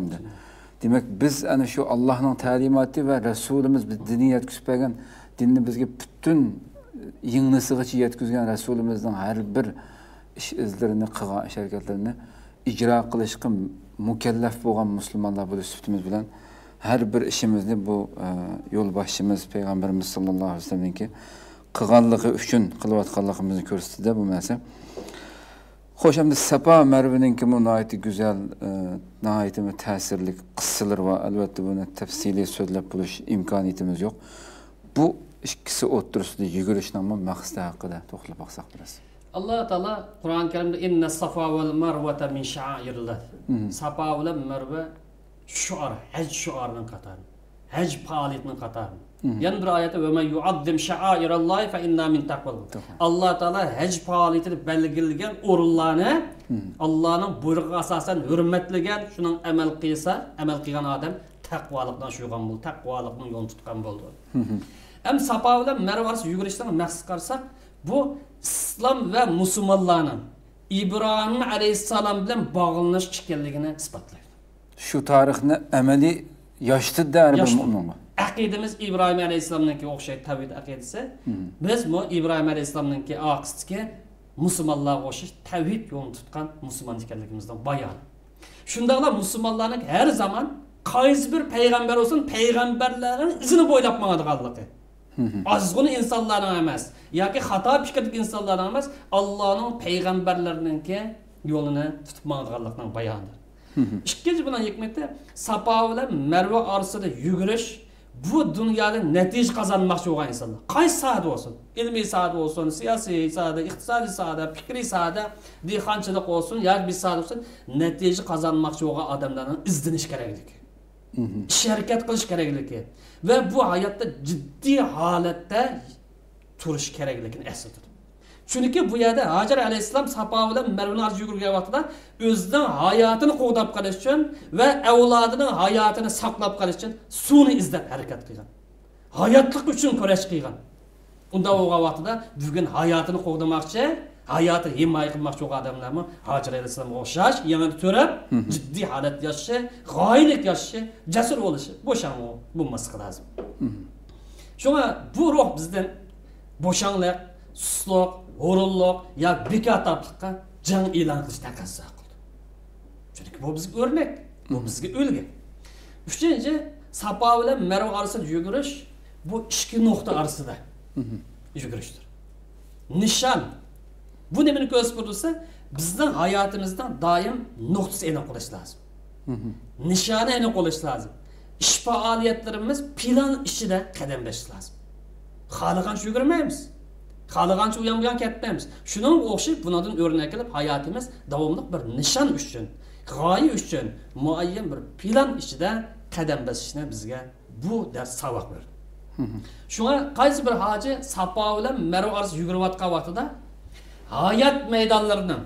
S1: Demak, biz ana shu Allohning ta'limoti va Rasulimiz biz dinni yetkazib bergan dinni bizga butun yingnisigacha yetkazgan Rasulimizning har bir ish izlarini, qilgan ish harakatlarini ijro qilishga mukallaf bo'lgan musulmonlar bo'lish sifatimiz bilan har bir ishimizni bu yo'lboshchimiz payg'ambarimiz sollallohu alayhi vasallamningki qilganligi uchun qilayotganligimizni ko'rsatdi bu narsa. Xo'sh, endi Safa Marvaninki bu nihoyatda go'zal, nihoyatda ta'sirli qissalar va albatta buni tafsiliy so'zlab bo'lish imkoniyatimiz yo'q. Bu ikkisi o'rtasida yugurishning maqsadi haqida to'xtalib baqsaq biraz.
S2: Allah Teala Kur'an-ı Kerim'de inna safa vel marvata min şa'airillah. Safa ve marva şuar, hac şuarının katarı. Hac faaliyetinin katarı. Yani bir ayette ve men yu'azzim şa'airallahi fe inna min taqval. Allah Teala hac faaliyetini belgilegen orunlarını Allah'ın buyruğuna asasen hürmetligen şunun amel qilgan adam taqvalıqdan şuygan bo'ldi, taqvalıqning yo'lini tutgan bo'ldi. Hem Safa ve marva arasida yugurishdan maqsad qilsak, bu İslam ve Müslümanların İbrahim Aleyhisselam bilen bağlanış ekanligini isbotlaydi.
S1: Şu tarixni amaliy yoshda har bir mu'min.
S2: Aqidamiz İbrahim Aleyhisselam'nınki o'xshaydi tavhid aqidasi. Biz bu İbrahim Aleyhisselam'nınki aqidasiga musulmonlarga o'xshash tavhid yo'lini tutgan musulmon ekanligimizdan bayon. Shundaqla musulmonlarning har zaman qaysi bir payg'ambar olsun, payg'ambarlarning izini bo'ylab mangadiganligi. Azgın insanların emas, yoki xato fikrdagi insanların emas, Allah'ın peygamberlerininki yolunu tutib manganlikning bayonidir. İkinci bunun hikmeti Safa bilan Marva orasida yugurish bu dunyoda natija qozonmoqchi bo'lgan insonlar. Qaysi sohada bo'lsin, ilmiy sohada bo'lsin, siyosiy sohada, iqtisodiy sohada, fikriy sohada, dehqonchilik bo'lsin, yoki bir sohada bo'lsin, natija qozonmoqchi bo'lgan odamlarning izdinish kerakligi. Ish harakat qilish kerakligi va bu hayotda jiddiy holatda turish kerakligini eslatadi. Chunki bu yerda Hajar alayhissalom Safa bilan Marvani yugurgan vaqtida o'zining hayotini qo'g'dab qolish uchun va avlodining hayotini saqlab qolish uchun suvni izlab harakat qilgan. Hayotlik uchun kurash qilgan. Unda bo'lgan vaqtida bugun hayotini qo'g'damoqchi, hayotini himoya qilmoqchi bo'lgan odamlarmi Hajar alayhissalomga o'xshash, yana to'rab jiddiy holat yashashi, g'oyalik yashashi, jasur bo'lishi, bo'lmaslik lozim. Shunga bu ruh bizdan bo'shanlik, susluq, o'rinliq ya bekataplikqa jang e'lon qilish taqozo qildi. Chunki bu bizga o'rnak, bu bizga ulgu. Uchinchi, Safa bilan Marva orasida yugurish bu ikki nuqta orasida yugurishdir. Nishon. Bu nimani ko'rsatsa, bizning hayotimizda doim nuqtasi e'lon qilish lozim. Nishoni e'lon qilish lozim. Ish faoliyatlarimiz plan ichida qadam bosish lozim. Xohlagancha yugurmaymiz. Xohlagancha u ham ketmaymiz. Shuning o'xshab bundan o'rnak qilib hayotimiz davomli bir nishon uchun, g'oya uchun muayyan bir plan ichida qadam bosishni bizga bu dars saboq berdi. Shunga qaysi bir hoji Safa bilan Marva orasida yugurayotgan vaqtida hayot maydonlarining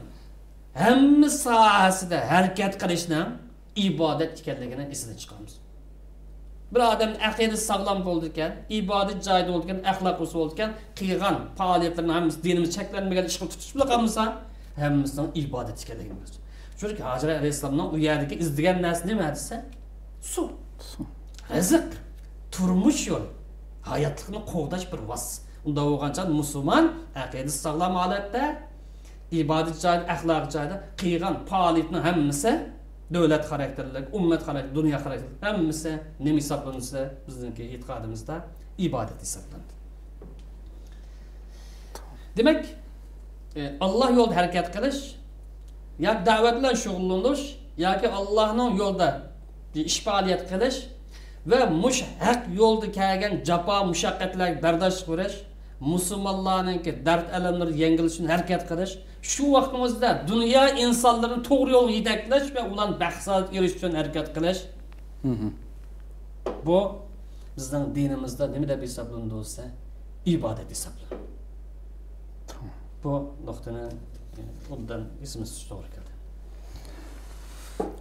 S2: hamma sohasida harakat qilishning ibodat ekanligini esidan chiqaramiz. Bir odam aqidasi sog'lom bo'ldi ekan, ibodat joyida bo'ldi ekan, axloq usul bo'ldi ekan, qilgan faoliyatlarning hammasi dinimiz cheklanmagan ishga tutishib qolmasa, hammasining ibodat ekanligini bilamiz. Chunki Hajar alayhissalomning u yerdagi izlagan narsa nima desa? Suv, rizq, turmush yo'li, hayotlikni qo'g'dash bir vas. Unda bo'lgancha musulmon aqidasi sog'lom holatda, ibodat joyida, axloq joyida qilgan faoliyatning hammasi davlat xarakterlik, ummat xarakter, dunyo xarakterlik hammasi nima hisoblansa, bizningki e'tiqodimizda ibodat hisoblanadi. Demak, Alloh yo'lida harakat qilish, yoki da'vat bilan shug'ullanish, yoki Allohning yo'lida ish faoliyat qilish va mush haq yo'lda kelgan jafo mushaqqatlarga bardosh ko'rish, musulmonlarningki dard alamlari yengilishini harakat qilish, shu vaqtimizda dunyo insonlarini to'g'ri yo'lga yetaklash va ularni baxtga erishish uchun harakat qilish. Bu bizning dinimizda nima deb hisoblanadi bo'lsa, ibodat hisoblanadi. Bu nuqtani bundan isimiz to'g'ri keldi.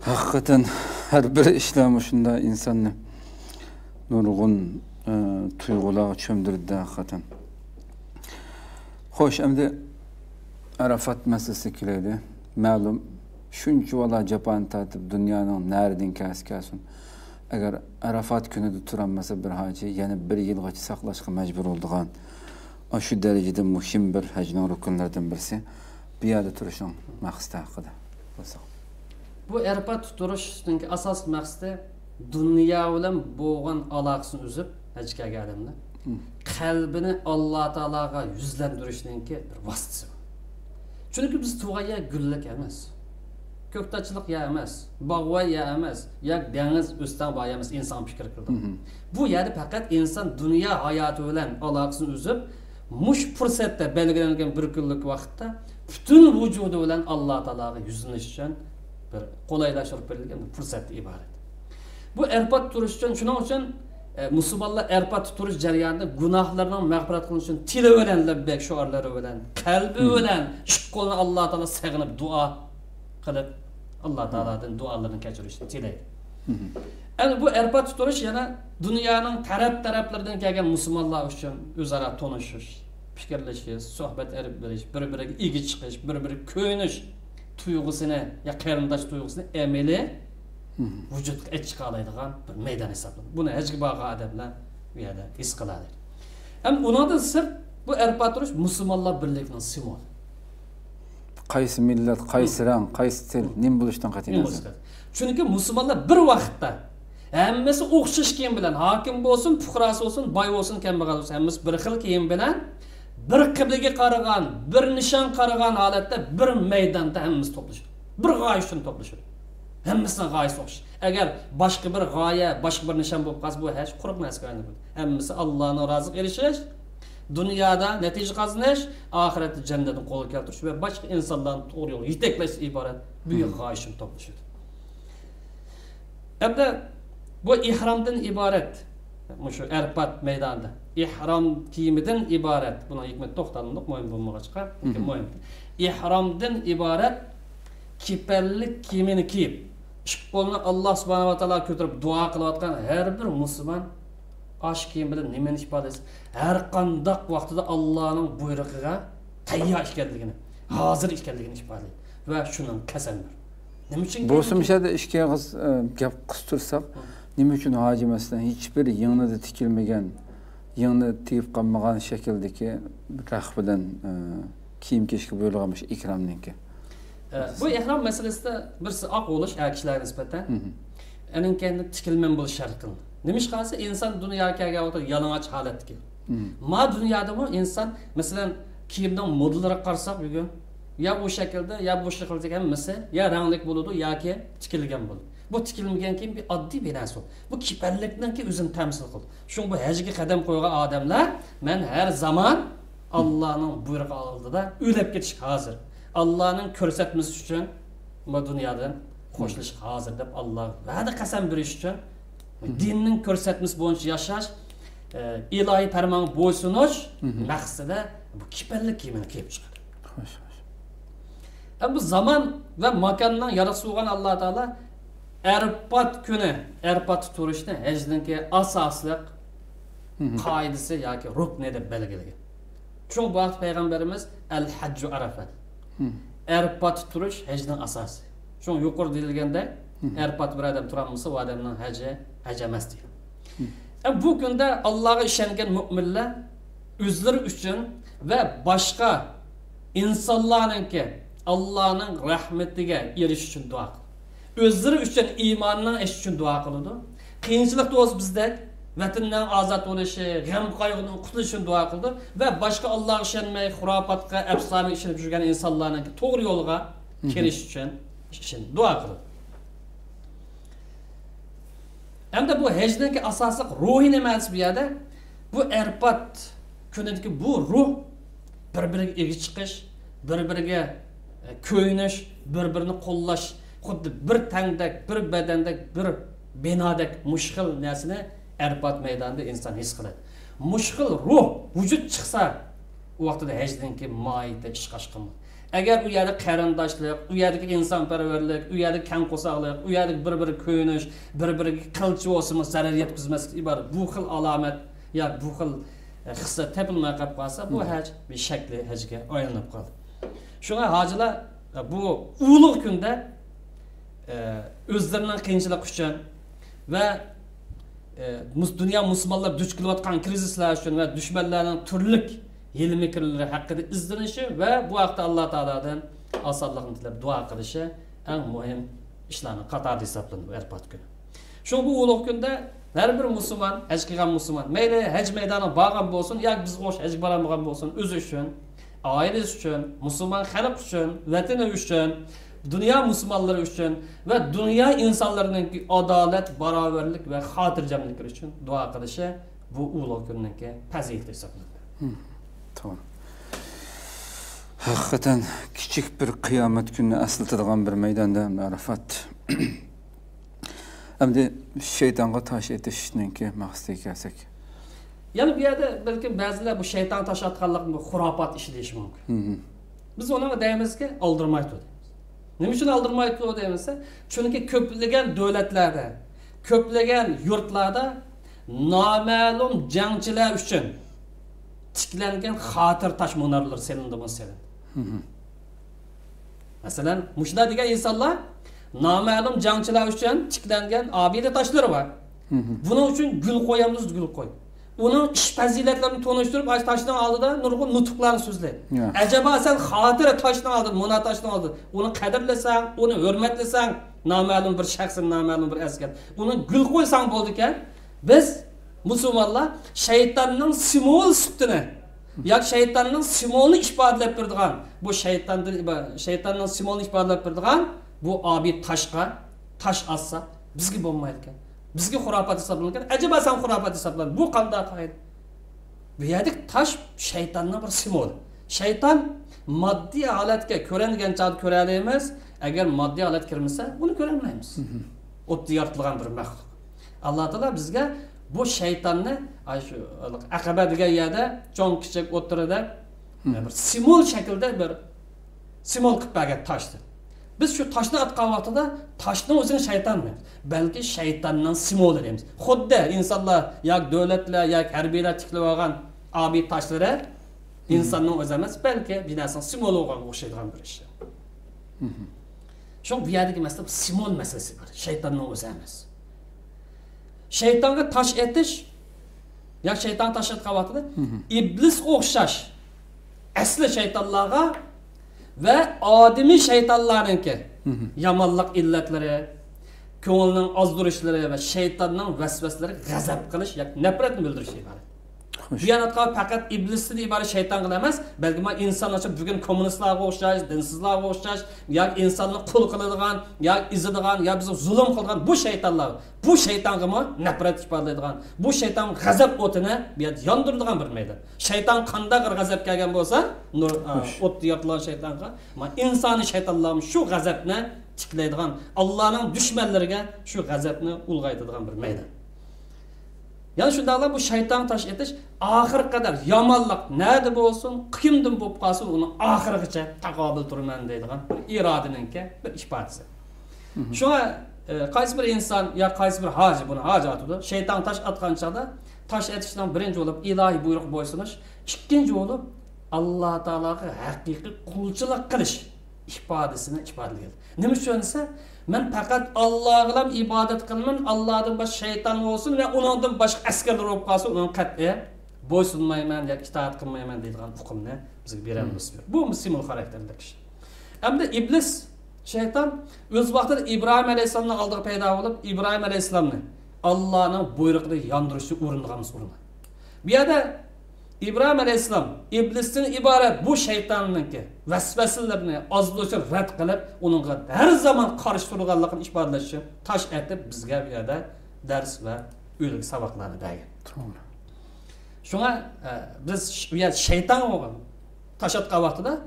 S1: Haqiqatan har bir ishlam shunda insonni nurg'un tuyg'ularga cho'mdirdi haqiqatan. Xo'sh, endi Arafat masalasi keladi. Ma'lum, shuncha valla Japon tatib dunyoning naridan kasikasin. Agar Arafat kunida turamasa bir hoji, yana bir yilgacha saqlashga majbur bo'lgan. Shu darajada muhim bir hajning rukunlaridan birisi bu yerda turishning maqsadi haqida bo'lsa.
S2: Bu Arafat turishning asosiy maqsadi dunyo bilan bo'lgan aloqasini uzib hajga kelganlar. Qalbini Alloh taolaga yuzlantirishninki bir vositasi. Chunki biz tug'aya gullik emas, ko'ktachilik ya emas, bog'va ya emas, yo'q dengiz o'stan boy emas, inson fikr qildi. Bu yerda faqat inson dunyo hayoti bilan aloqasini uzib, mush fursatda belgilangan bir kunlik vaqtda butun vujudi bilan Alloh taolaga yuzlanish uchun bir qulaylashtirib berilgan bir fursat iborat. Bu Arafat turish uchun, shuning uchun musulmonlar Arafat turish jarayonida gunohlarning mag'firat qilinishi uchun tili bilan labbek shiorlari bilan, qalbi bilan ish qo'lini Alloh taolo sig'inib duo qilib Alloh taoladan duolarini kechirishni tilaydi. Endi bu Arafat turish yana dunyoning taraf-taraflaridan kelgan musulmonlar uchun o'zaro tanishish, fikrlashish, suhbat olib berish, bir-biriga ega chiqish, bir-biriga ko'yinish tuyg'usini, ya qarindosh tuyg'usini amaliy vujudga chiqaradigan bir maydon hisoblanadi. Buni hajga borgan odamlar bu yerda his qiladi. Ham undan sirt bu Arafat turish musulmonlar birligining simvoli.
S1: Qaysi millat, qaysi rang, qaysi til, nim bo'lishdan qat'iy nazar.
S2: Chunki musulmonlar bir vaqtda hammasi o'xshash kiyim bilan, hokim bo'lsin, fuqarosi bo'lsin, boy bo'lsin, kambag'al bo'lsin, hammasi bir xil kiyim bilan, bir qiblaga qaragan, bir nishon qaragan holatda bir maydonda hammasi to'plashadi. Bir g'oya uchun to'plashadi. Hammasının g'oyasi o'xshash. Agar boshqa bir g'oya, boshqa bir nishon bo'lib qolsa, bu hech quruq narsaga aylanadi. Hammasi Allohning roziga erishish, dunyoda natija qozonish, oxiratda jannatni qo'lga keltirish va boshqa insonlarni to'g'ri yo'lga yetaklash iborat buyuk g'oyishim to'plashadi. Endi bu ihromdan iborat. Shu Arfat maydonida ihrom kiyimidan iborat. Buni hikmat to'xtalmoq mo'yin bo'lmag'achqa, mo'yin. Ihromdan iborat kipallik kiyimini kiyib, qo'lni Alloh subhanahu va taolo ko'tarib duo qilayotgan har bir musulmon osh kiyim bilan nimani ifodasi? Har qanday vaqtida Allohning buyrug'iga tayyor ekanligini, hozir ekanligini ifodalaydi va shuning qasamdir. Nima uchun?
S1: Bo'simishada ishga gap qistirsak, nima uchun hoji masalan hech bir yangnida tikilmagan, yangnida tegib qolmagan shakldagi raq bilan kiyim kiyishga buyurilgan ikromniki.
S2: Bu ihrom masalasida birsi oq bo'lish kishilarga nisbatan, uning kendi tikilman bo'lish shart qilindi. Nima ish qilsa inson dunyoga kelgan vaqtda yalang'och holatga. Ma dunyodami inson masalan kiyimdan modellarga qarasak bugun ya bu shaklda ya bu shaklda hammasi ya ranglik bo'ladi yoki tikilgan bo'ladi. Bu tikilmagan kiyim bir oddiy bir narsa. Bu kipallikdanki o'zini tamsil qildi. Shuning bu hajga qadam qo'ygan odamlar men har zamon Allohning buyrug'i oldida o'lib ketish hozir. Allohning ko'rsatmasi uchun bu dunyodan qo'shilish hozir deb Alloh va'da qasam berish uchun dinning ko'rsatmasi bo'yicha yashash, ilohiy farmonga bo'ysunish maqsadida bu kipallik kiyimini kiyib chiqadi.
S1: Xo'sh.
S2: Bu zaman va makondan yaratgan Alloh taolo Arfat kuni, Arfat turishni hajdanki asosli qoidasi yoki rukni deb belgilagan. Chunki bu vaqt payg'ambarimiz al-hajju arafat. Arfat turish hajning asosi. Chunki yuqori deyilganda Arfat bir odam turolmasa, u odamning haj emas deydi. Bu kunda Allohga ishongan mu'minlar o'zlari uchun va boshqa insonlarningki Allohning rahmatiga erishish uchun duo qiladi. O'zlari uchun iymonning ish uchun duo qiladi. Qiyinchilik bo'lsa bizda vatandan ozod bo'lishi, g'am qayg'udan qutulish uchun duo qildi va boshqa Allohga ishonmay, xurofotga, afsonaga ishonib yurgan insonlarning to'g'ri yo'lga kelish uchun duo qildi. Hamda bu hajning asosiy ruhiy nimasi bu yerda? Bu Arfat kunidagi bu ruh bir-biriga ega chiqish, bir-biriga ko'yinish, bir-birini qo'llash, xuddi bir tangdak, bir badandek, bir binodak mushkil narsani Arfat maydonida inson his qiladi. Mushkil ruh vujud chiqsa, u vaqtida hajdanki moyida ish qiladi. Agar u yerda qarindoshlik, u yerdagi insonparvarlik, u yerda kan qo'soqlik, u yerda bir-biri ko'yinish, bir-biriga qilchi bo'lsa zarar yetkazmaslik iborat bu xil alomat ya bu xil hissa topilmay qolib qolsa, bu haj bir shakli hajga aylanib qoladi. Shunga hojilar bu ulug' kunda o'zlarining qiyinchilik uchun va dunyo musulmonlar duch kelayotgan krizislar uchun va dushmanlarning turli hilmikrlari haqida izlanishi va bu vaqtda Alloh taoladan osonlikni tilab duo qilishi eng muhim ishlarning qatorida hisoblanadi Arfat kuni. Shu bu ulug' kunda har bir musulmon, haj qilgan musulmon, mayli haj maydoniga borgan bo'lsin yoki biz o'sha haj bormagan bo'lsin, o'zi uchun, oilasi uchun, musulmon xalq uchun, vatani uchun, dunyo musulmonlari uchun va dunyo insonlarining adolat, barobarlik va xotirjamlik uchun duo qilishi bu ulug' kunning fazilat hisoblanadi.
S1: To'g'ri. Haqiqatan kichik bir qiyomat kunini eslatadigan bir maydonda Arafat. Endi shaytonga tosh etishninki maqsadiga kelsak.
S2: Yana bu yerda balki ba'zilar bu shayton tosh otganlik bu xurofot ishi deyish mumkin. Biz ona deymizki, oldirmaydi. Nima uchun oldirmaydi deymiz? Chunki ko'plagan davlatlarda, ko'plagan yurtlarda noma'lum jangchilar uchun tiklangan xotir tosh munarlar selindi masalan. Masalan, mushlar degan insonlar noma'lum jangchilar uchun tiklangan obida toshlari bor. Buning uchun gul qo'yamiz, gul qo'y. Uning ish fazilatlarini tonishtirib, ash toshdan oldida nurg'un nutuqlarni so'zlaydi. Ajaba sen xotira toshdan oldin, mona toshdan oldin, uni qadrlasang, uni hurmatlasang, noma'lum bir shaxs, noma'lum bir askar, uni gul qo'ysang bo'ldi ekan. Biz musulmonlar shaytonning simvol sifatini yoki shaytonning simvolini ifodalab beradigan, bu shaytonning simvolini ifodalab beradigan bu obid taş atsa bizga bo'lmaydi ekan. Bizga xurofat hisoblangan. Acaba sen xurofat hisoblan. Bu qanday qoida? Bu yerdik taş şeytanning bir simvoli. Şeytan moddiy holatga ko'ringan chog'da ko'ra olamiz. Agar moddiy holat kirmasa, buni ko'ra olmaymiz. O'tda yaratilgan bir maxluq. Alloh taolo bizga bu shaytonni shu Aqaba degan yerda cho'ng kichik o'tirida bir simvol shaklda bir simvol qilib bergan toshdi. Biz shu toshni atgan vaqtida toshning o'zini shayton emas, balki shaytonning simvoli deymiz. Xuddi insonlar yoki davlatlar yoki harbiylar tiklab olgan obiy toshlari insonning o'zi emas, balki binasining simvoli bo'lganga o'xshaydigan bir ish. Shu bu yerdagi masala simvol masalasi bor, shaytonning o'zi emas. Shaytonga tosh etish yoki shayton tosh atgan vaqtida iblis o'xshash asli shaytonlarga ve ademi şeytanlarınki yamanlık illetleri, ko'ngilning ozdurishları ve şeytanның vesveseleri gazap qilish yoki nafratni bildirish iborat. Bu yanatqa faqat iblisdan iborat shayton emas, balki insonlar bugun kommunistlarga o'xshash, dinsizlarga o'xshash, yoki insonni qul qiladigan, yoki izadigan, yoki bizni zulm qilgan bu shaytonlar, bu shaytonga nafrat ifodalaydigan, bu shayton g'azab o'tini bu yerda yondiradigan bir maydon. Shayton qanday g'azab kelgan bo'lsa, nur o'tni yoqilgan shaytonga, insoniy shaytonlar shu g'azabni tiklaydigan, Allohning dushmanlariga shu g'azabni ulg'aytiradigan bir maydon. Yani şundaqla bu şeytan taş etiş ahir kadar yamanlık nerede olsun, kimden bu qalsın onu ahirgacha taqobil turman deydigan bir iradeninki bir ifodasi. Şuna qaysi bir inson ya qaysi bir hoji buni hoji atadi. Şeytan taş atgan chaqda taş etishdan birinchi bo'lib ilohiy buyruq bo'ysunish, ikkinchi bo'lib Alloh taologa haqiqiy qulchilik qilish ifodasini ifodalaydi. Nima uchun esa men faqat Allohga ibodat qilman, Allohdan boshqa shayton olsun ve ondan boshqa askarlar bo'lib qolsa, uning qat'iy bo'ysunmayman yoki itoat qilmayman deydigan hukmni bizga beramiz. Bu simul xarakterli kishi. Hamda iblis shayton o'z vaqtida İbrahim alayhisolamning oldiga paydo bo'lib, İbrahim alayhisolamni Allohning buyrug'iga yondirishga uringanmiz uringan. Bu yerda İbrahim Aleyhisselam iblisden ibaret bu şeytanınki vesveselerini azlıca rad qilib, onunla her zaman karıştırılganlıqını ifadeleşi taş etip bizge bir yerde ders ve üyelik sabaklarını bergen. Şuna biz bu yer şeytan olgan taş atkan vaqtida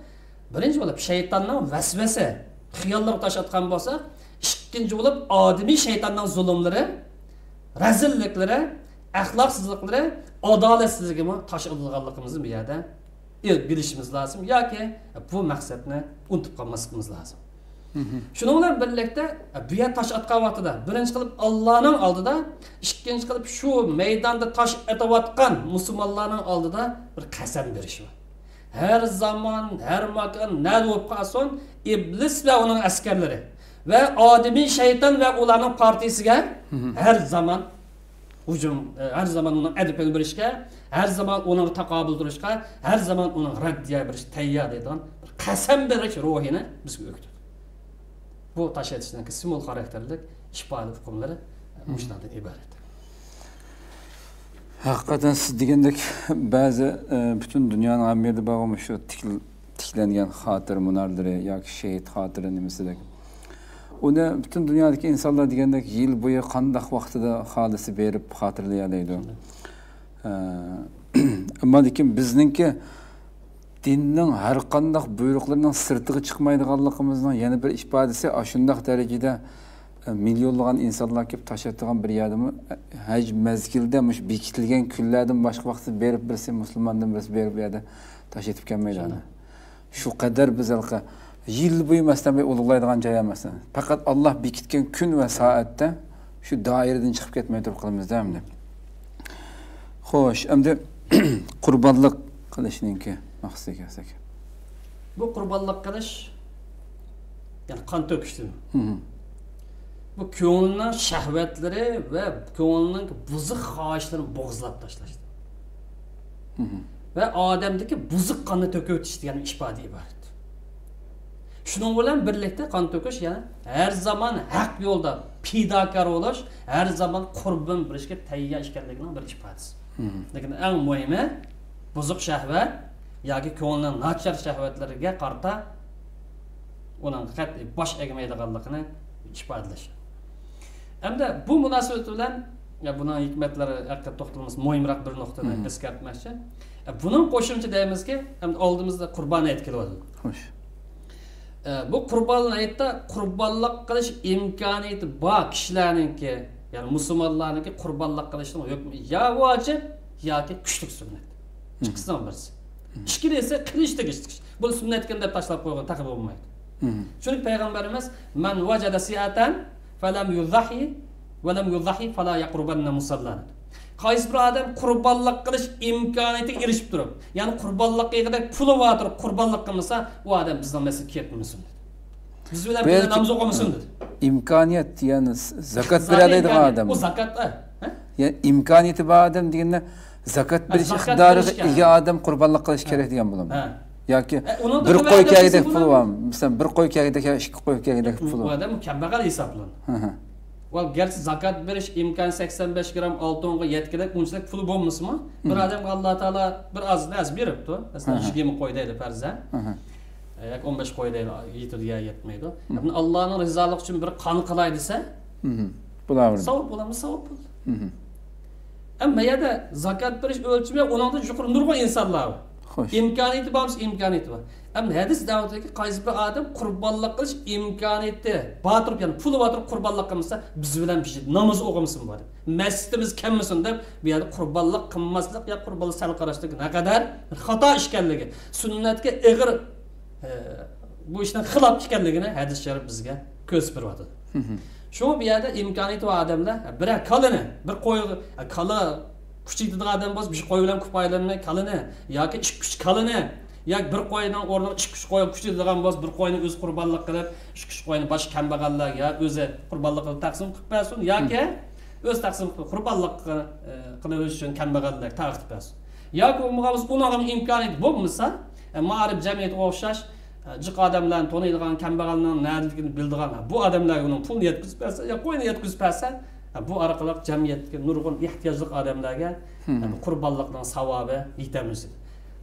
S2: birinci bo'lib şeytanның vesvese, xiyallar taş atkan bolsa, ikkinchi bo'lib ademi şeytanның zulümleri, rezillikleri, ahlaksızlıkları, adaletsizliğimi taşıdığımızı bir yerde bilişimiz lazım. Ya ki bu maksatını unutup kalmamız lazım. Şununla birlikte bir yer taş atkan vaqtida birinchi qilib Allah'ın aldıda, ikkinchi qilib şu meydanda taş atavatkan Müslümanların aldıda bir qasam beriş var. Her zaman, her makan, ne olup qalsın iblis ve onun askerleri ve ademi şeytan ve onların partisiga her zaman hücum, her zaman onun edip öldürüşke, her zaman onun taqabül duruşka, her zaman onun raddiye bir teyyar edilen qasam beriş ruhini bizga öktü. Bu taş etişindeki simul karakterlik işbali hükümleri muştandan ibaret.
S1: Hakikaten siz degandek bazı bütün dünyanın amirde bağlamış şu tiklengen hatır munarları yoki şehit hatırı nemesidir. Onu bütün dünyadaki insanlar degandek yıl boyu qandaq vaqtida xolisi berib xotirlayoladi. Ammo lekin bizningki dinning har qandaq buyruqlarining sirtiga chiqmaydiganligimizning yana bir ifodasi shundaq darajada milyonlagan insonlar kelib tashlaydigan bir yerdami haj mezgilda mush bekitilgan kunlardan boshqa vaqtda berib birisi musulmondan birisi berib bu yerda tashlatib kelmaydi. Shu qadar biz halqa yıl boyu mesela ulug'laydigan joy emas. Faqat Alloh bekitgan kun va soatda shu doiradan chiqib ketmay turib qilamiz endi. Xo'sh, endi qurbonlik qilishninki maqsadi kelsak.
S2: Bu qurbonlik qilish yani qon to'kishdir. Bu ko'ngilning shahvatlari va ko'ngilning buzuq xohishlarini bo'g'izlab tashlashdir. Va odamdagi buzuq qonni to'kib o'tish degan ifoda iborat. Şunun bilan birlikte qon to'kish yani her zaman haq yo'lda pidakor bo'lish, her zaman qurbon berishga tayyor ekanligining bir ifodasi. Lekin eng muhimi buzuq shahvat yoki ko'ngilning nachar shahvatlariga qarata uning qat'iy bosh egmaydiganligini ifodalash. Hamda bu munosabat bilan buning hikmatlari haqida to'xtalamiz, muhimroq bir nuqtani eskartmoqchi. Buning qo'shimcha deymizki, hamda oldimizda Qurbon hayiti kelyapti. Xo'sh. Bu Qurbon hayitda qurbonlik qilish imkoniyati bor kishilarningki, ya'ni musulmonlarningki qurbonlik qilishning hukmi ya vojib yoki kuchli sunnat. Ikkisidan birisi. Ikki desa qilishdik ish. Bu sunnatga deb tashlab qo'ygan taqib bo'lmaydi. Chunki payg'ambarimiz man vajada siatan falam yuzahi va lam yuzahi fala yaqrubanna musallana. Qaysi bir odam qurbonlik qilish imkoniyatiga erishib turib, ya'ni qurbonlik qilganda puli bor turib qurbonlik qilmasa, u odam bizdan masjidga ketmasin dedi. Biz bilan birga namoz o'qimasin dedi.
S1: İmkoniyat ya'ni zakat beradigan odam.
S2: O zakat,
S1: ya'ni imkoniyati bor odam deganda zakat berish iqtidoriga ega odam qurbonlik qilish kerak degan bo'laman. Yoki bir qo'y kagidek pul bor. Masalan, bir qo'y kagidek, ikki qo'y kagidek pul bor.
S2: Bu odam kambag'al hisoblanadi. Val gerçi zakat veriş imkan 85 gram altınğa yetkilek unchalik pul bo'lmasmi? Bir odamga Alloh taolo bir az beribdi. Masalan 20 qo'y deydi farzan. Yak 15 qo'y deydi, yetadi ya yetmaydi. Buni Allohning rizoligi uchun bir qon qilay desa,
S1: bular
S2: savob bo'ladimi? Savob bo'ladi. Ammo yerda zakat verish o'lchimi uningda yuqori nurg'un insonlar. İmkaniyeti var, imkaniyeti var. Ama hadis davetindeki qaysi bir adam qurbonlik qilish imkoniyati bor turib, ya'ni puli bor turib qurbonlik qilmasa, biz bilan bir namoz o'qimasin bor. Masjidimiz kammasin deb bu yerda qurbonlik qilmaslik ya qurbonlik sal qarashlik naqadar xato ishkanligi, sunnatga ig'ir bu ishdan xilof ekanligini hadis sharif bizga ko'rsatib beryapti. Shu bu yerda imkoniyati bor odamlar bir kalini, bir qo'y kala kuchaytiradigan odam bo'lsa, bir qo'y bilan ko'paylanmay kalini yoki ish kuch kalini yoki bir qo'ydan o'rniga ish kuch qo'yib kuchaytiradigan bo'lsa, bir qo'yni o'z qurbonlik qilib, ish kuch qo'yni boshqa kambag'allarga o'zi qurbonlik qilib taqsim qilib bersin yoki o'z taqsim qilib qurbonlik qilish uchun kambag'allarga taqdim bersin. Yoki uning imkoniyati bo'lmasa, ma'rif jamiyatga o'xshash jiq odamlarni taniydigan kambag'allarning nariligini bildigan bu odamlarga uning pulni yetkazib bersa, yo qo'yni yetkazib bersa, bu orqali jamiyatga nurg'un ehtiyojli odamlarga qurbonlikning savobi yetamiz.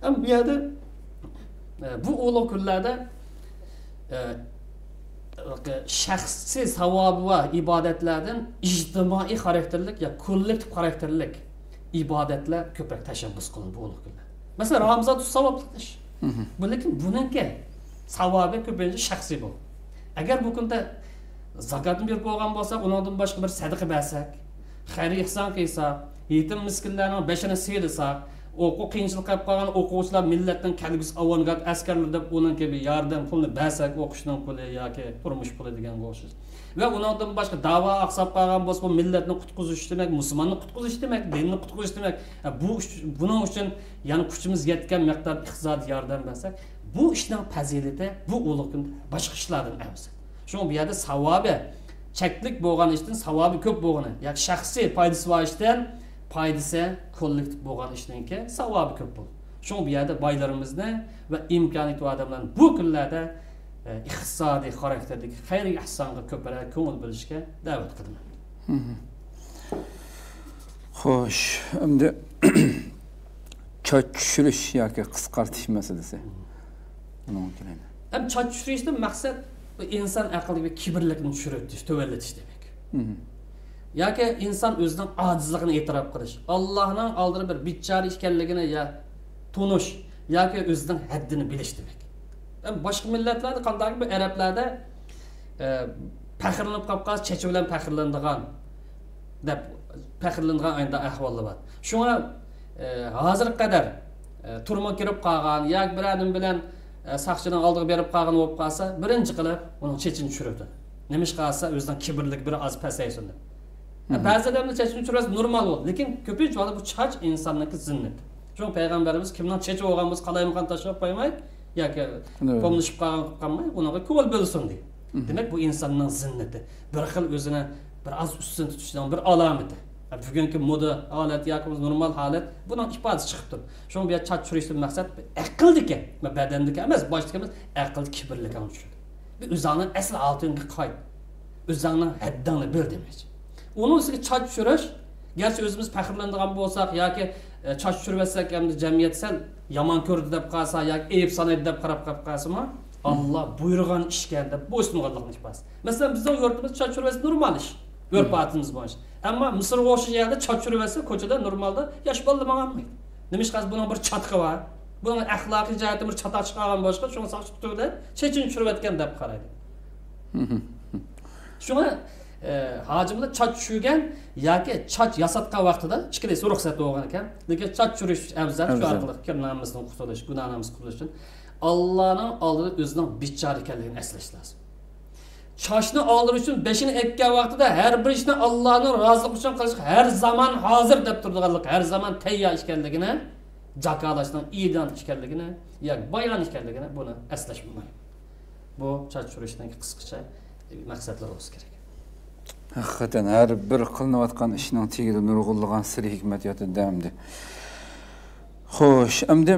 S2: Ham bu yerda bu ulug' kunlarda shaxsiy savobi va ibodatlardan ijtimoiy xarakterlik ya kollektiv xarakterlik ibodatlar ko'proq tashabbus qilindi bu ulug' kunlar. Masalan, Ramazon savobli ish. Lekin buningki savobi ko'pincha shaxsiy bu. Agar bu kunda zakatni berib qo'ygan bo'lsak, undan boshqa bir sadaqa bersak, xayr ihson qilsak, yetim miskinlarning beshini siylasak, o'quv qiyinchilik qilib qolgan o'quvchilar millatdan kelgusi avangard askarlar deb uning kabi yordam pulni bersak, o'qishning puli yoki turmush puli degan o'xshash. Va undan boshqa da'vo aqsab qolgan bo'lsa, bu millatni qutqizish demak, musulmonni qutqizish demak, dinni qutqizish demak. Buning uchun yana kuchimiz yetgan miqdor iqtisodiy yordam bersak, bu ishning fazilati bu ulug' kunda boshqa ishlardan afzal. Shu bu yerda savobi cheklik bo'lgan ishdan savobi ko'p bo'lgani, yoki shaxsiy foydasi bor ishdan foydasi kollektiv bo'lgan ishninki savobi ko'p bo'ldi. Shu bu yerda boylarimizni va imkoniyatli odamlarni bu kunlarda iqtisodiy xarakterdagi xayr ihsonga ko'proq ko'ngil bo'lishga da'vat qilaman.
S1: Xo'sh, endi choch tushirish yoki qisqartish masalasi. Buni o'ylayman.
S2: Ham choch tushirishdan maqsad inson aqliga kibrlikni tushirib tövelletish demek. Yoki inson o'zining ojizligini e'tirof qilish, Allohning oldida bir bichora ekanligini ya tunish yoki o'zining haddini bilish demek. Boshqa millatlarda qandayki bu arablarda faxrlanib qolgan, chechi bilan faxrlanadigan deb faxrlanadigan ayda ahvollar bor. Shunga hozirga qadar turma kirib qolgan yoki bir odam bilan saqchining oldiga berib qolgan bo'lib qolsa, birinchi qilib uning chechini tushiradi. Nima ish qilsa o'zidan kibrlik bir oz pasaysin deb. Ba'zi odamlar chechini tushirsa normal bo'ladi, lekin ko'pincha bu chach insonniki zinnat. Shu payg'ambarimiz kimdan chechi bo'lgan bo'lsa, qalayimqan tashlab qo'ymay yoki qo'mlashib qolmay, unaqa ko'l bo'lsin deydi. Demak, bu insonning zinnati. Bir xil o'zini bir oz ustun tutishdan bir alomati. Bugungi moda holat yoki normal holat bundan ifodasi chiqib turibdi. Shu bu yerda chat tushirishdan maqsad aqldiki, badandiki emas, boshdiki emas, aql kibrlikka tushadi. Bir o'zingning asl oltinga qayt. O'zingning haddingni bil demoqchi. Uning ustiga chat tushirish, garchi o'zimiz faxrlanadigan bo'lsak yoki chat tushirmasak ham jamiyat sal yomon ko'rdi deb qolsa yoki ayb sanaydi deb qarab qolsa-mi, Alloh buyurgan ishga deb bo'ysunganlikni ifodasi. Masalan, bizning yurtimizda chat tushirmas normal ish. Örf-atimiz boyunca. Amma Misrga o'xshagan yerda chat yuraversa, ko'chada normalda yosh bolalar maqamaydi. Nima ish qilsa buning bir chatqi bor. Buning axloqiy jihati bir chataq chiqargan boshqa, shuni saqchi tutuvda chechin tushirayotgan deb qaraydi. Shunga hojimlar chat tushirgan yoki chat yasatgan vaqtida ikkilasi ruxsat bo'lgan ekan. Lekin chat tushirish afzal shu orqali kirnamizdan qutulish, gunohimizdan qutulish uchun Allohning oldida o'zining bichora ekanligini eslash lozim. Çaşını aldırış için beşini ekkan vaqtida her bir ishni Allohning roziligi uchun qilish her zaman hozir deb turganlik, her zaman tayyor ekanligini, jakolashning idan ekanligini, yoki bayon ekanligini buni eslash bo'lmaydi. Bu chat tushirishning qisqacha maqsadlari bo'lsa kerak.
S1: Haqiqatan her bir qilinayotgan ishning tagida nurg'unlagan sir hikmat yotadi demdi. Xo'sh, endi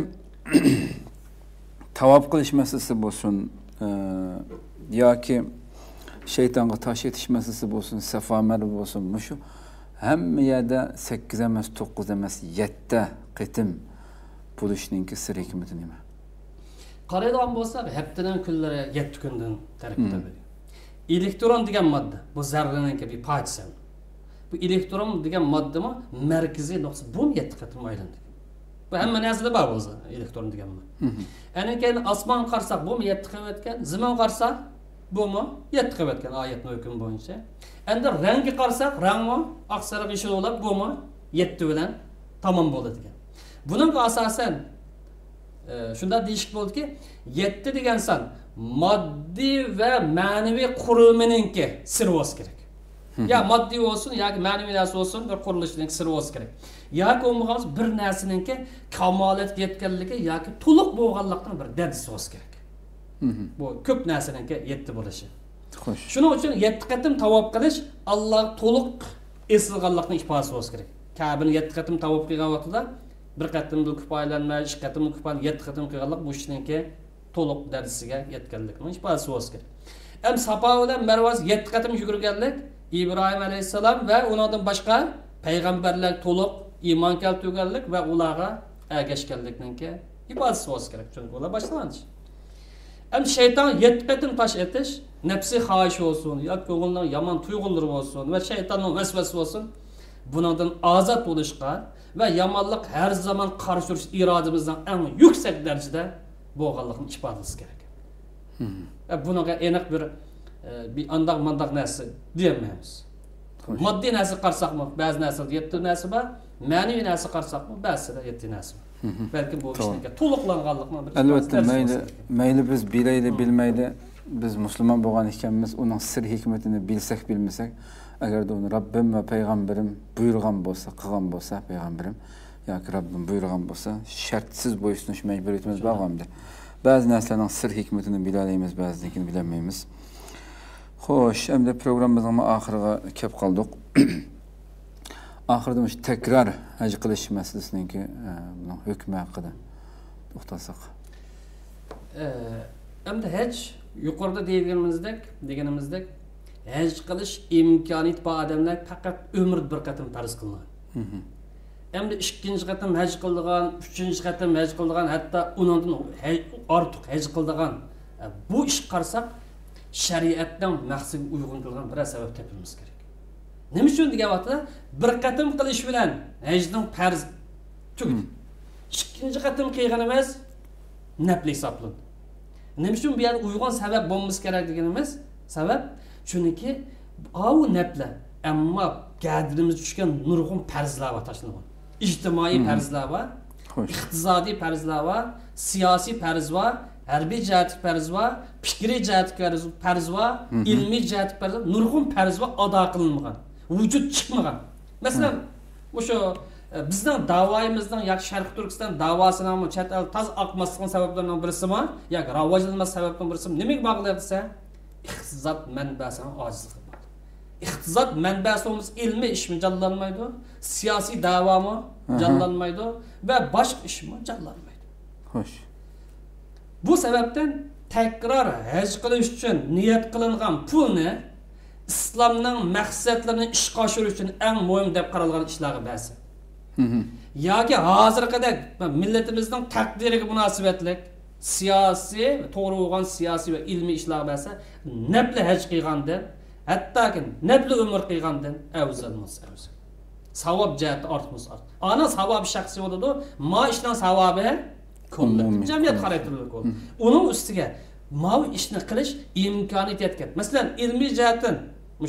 S1: tavob qilish masalasi bo'lsin, yoki şeytanga taş yetişmesi olsun, sefamer olsun, şu hem yerde 8 emas, 9 emas, 7 qitim buluşninki sir hikmeti nima?
S2: Qaraydigan bo'lsak, haftadan kunlari 7 kundan tarkib etadi. Elektron degan modda, bu zarraninki bir parchasi. Bu elektron degan moddami markaziy nuqta, bu 7 qitim aylanadi. Bu hamma narsada bor bo'lsa, elektron degan mod. Ana keyin osmon qarsak, bu 7 qitim etgan, zimin qarsak bu mu? 7 qavatgan oyatning hukmi bo'yicha. Endi rangi qarsak, rangmi oqsariq yashil bo'lib, bu mu 7 bilan tamom bo'ladi ekan. Buning asosan shunda deyishik bo'ldiki, 7 degan san moddiy va ma'naviy qurumininki siri bo'lsa kerak. Ya moddiy bo'lsin, yoki ma'naviy narsa bo'lsin, bir qurilishning siri bo'lsa kerak. Yoki bo'lmag'az bir narsaninki kamolatga yetganligi yoki to'liq bo'lganlikdan bir dalili bo'lsa kerak. Bu ko'p narsaninki 7 bo'lishi.
S1: Xo'sh.
S2: Shuning uchun 7 qatim tavob qilish Alloh to'liq esilganlikning ifodasi bo'lsa kerak. Ka'bani 7 qatim tavob qilgan vaqtida bir qatim kifoyalanmay, 2 qatim kifoyalan 7 qatim qilganlik bu ishninki to'liq darajasiga yetganlikning ifodasi bo'lsa kerak. Ham Safa bilan Marva 7 qatim yugurganlik İbrahim alayhissalom va undan boshqa payg'ambarlar to'liq iymon keltirganlik va ularga ergashganlikning ifodasi bo'lsa kerak. Chunki ular boshlanish. Hem şeytan 7 qatim taş etiş, nefsi xahiş olsun, ya ko'ngilning yomon tuyg'ulari olsun ve şeytanning vesvesesi olsun, bundan azat bo'lishga ve yomonlik her zaman qarshi turish irodamizdan eng yuksak darajada bo'lganligini ifodasi kerak. Bunaqa aniq bir andaq mandaq narsa deyilmaymiz. Moddiy narsa qarsaqmi, ba'zi narsalar 7 narsa bor, ma'naviy narsa qarsaqmi, ba'zida 7 narsa bor. Belki bu işinki to'liqlanganlikni bir
S1: albatta mayli biz bilayli bilmaydi, biz musulmon bo'lgan ekanmiz, uning sir hikmatini bilsak bilmasak, agarda uni Rabbim va payg'ambarim buyurgan bo'lsa, qilgan bo'lsa, payg'ambarim yoki Rabbim buyurgan bo'lsa, shartsiz bo'ysunish majburiyatimiz bo'lganda. Ba'zi narsalarning sir hikmatini bilalaymiz, ba'zinikini bilmaymiz. Xo'sh, endi programmamizning oxiriga kelib qoldik. Ahırda tekrar haj qilish masalasiniki buning hukmi haqida to'xtalsak.
S2: Endi haj yuqorida deganimizdek haj qilish imkoniyati bor odamlar faqat umrda bir qatim farz qilinadi. Endi ikkinchi qatim haj qildigan, uchinchi qatim haj qildigan, hatto undan ortiq haj qildigan bu ish qarsak shariatdan maqsadga uyg'un kelgan bir sabab topilimiz kerak. Nima uchun degan vaqtda bir qatim qilish bilan hajning farz tugdi. Ikkinchi qatim qilganimiz nafl hisoblanadi. Nima uchun bu yerda uyg'un sabab bo'lmasi kerak deganimiz? Sabab chunki bu nafla ammo gadirimiz tushgan nurg'un farzlar va tashlangan. İctimai farzlar va, iqtisodiy farzlar va, siyosiy farz va, harbiy jihatli farz va, fikriy jihatli farz va, ilmiy jihatli farz, nurg'un farz va ado qilinmagan. Vücut çıkmagan. Mesela bu şu bizden davayımızdan ya Şarkı Türkistan davasının mı chet el taz akmasının sebeplerinden birisi mi? Ya ravajlanması sebeplerinden birisi mi? Nemek bağlayırsa iqtisat mənbəsinin acizliği var. İqtisat mənbəsi olması ilmi iş mi canlanmaydı? Siyasi dava mı canlanmaydı? Ve başka iş mi canlanmaydı?
S1: Hoş.
S2: Bu sebepten tekrar haj qilish uchun niyat qilingan pul ne? İslamның maqsadlarini ishga oshirish uchun eng muhim deb qaralgan ishlarga ba'zi. Yoki hozirgidek millatimizning taqdiriga munosabatlik siyosiy, to'g'ri bo'lgan siyosiy va ilmiy ishlarga ba'zi nafli haj qilganda hattoki nafli umr qilgandan afzal bo'lsa afzal. Savob jihati ortmasa ort. Ana savob shaxsiy bo'ladi, ma ishning savobi kollektiv jamiyat xarakterlik bo'ladi. Uning ustiga mav ishni qilish imkoniyat yetgan. Masalan, ilmiy jihatdan,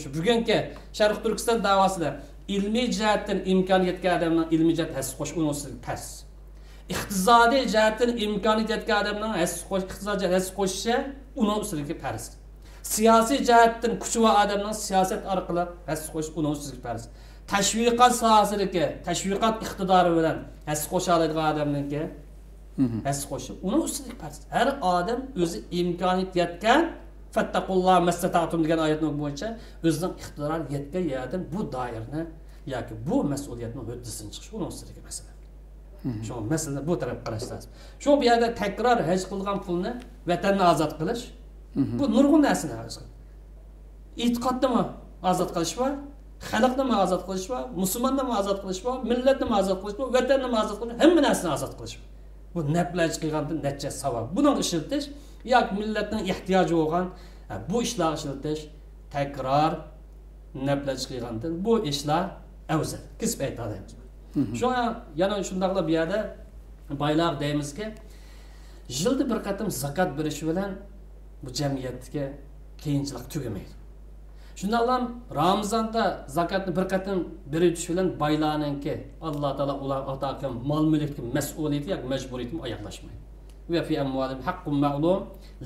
S2: shu bugungi Sharq Turkiston davosida ilmiy jihatdan imkoniyat yetgan odamning ilmiy jihat his qo'sh unusiga pas. Iqtisodiy jihatdan imkoniyat yetgan odamning iqtisodiy his qo'shishi uning ustiga pas. Siyosiy jihatdan kuchi va odamning siyosat orqali his qo'sh uning ustiga pas. Tashviqot sohasidagi tashviqot iqtidori bilan his qo'sha oladigan odamningki his qo'shib uning ustiga pas. Har odam o'zi imkoniyat yetgan fattaqulloh mastata'tum degan oyatning bo'yicha o'zining iqtidori yetgan yerdan bu doirani yoki bu mas'uliyatni huddasidan chiqish uning ustiga masala. Shu masalani bu taraf qarash lazım. Shu bu yerda takror haj qilgan pulni vatanni ozod qilish bu nurg'un narsani haj qilish. E'tiqodni ozod qilish va xalqni ozod qilish va musulmonni ozod qilish va millatni ozod qilish va vatanni ozod qilish, hamma narsani ozod qilish. Bu naflar qilgandan natija savob. Buning ishiltish yoki millatning ehtiyoji bo'lgan bu ishlar ishiltish takror naflar qilgandan bu ishlar afzal. Kisb aytamiz. Shunga yana shundaqla bu yerda baylar deymizki, yilda bir qatim zakat berish bilan bu jamiyatga qiyinchilik tugamaydi. Shundaqlam Ramazonda zakatni bir qatim berish bilan baylarninki Alloh taolo ular ato qilgan mol-mulkni mas'uliyati yoki majburiyatini oyoqlashmaydi. Ve fi amvalihim haqqun ma'lum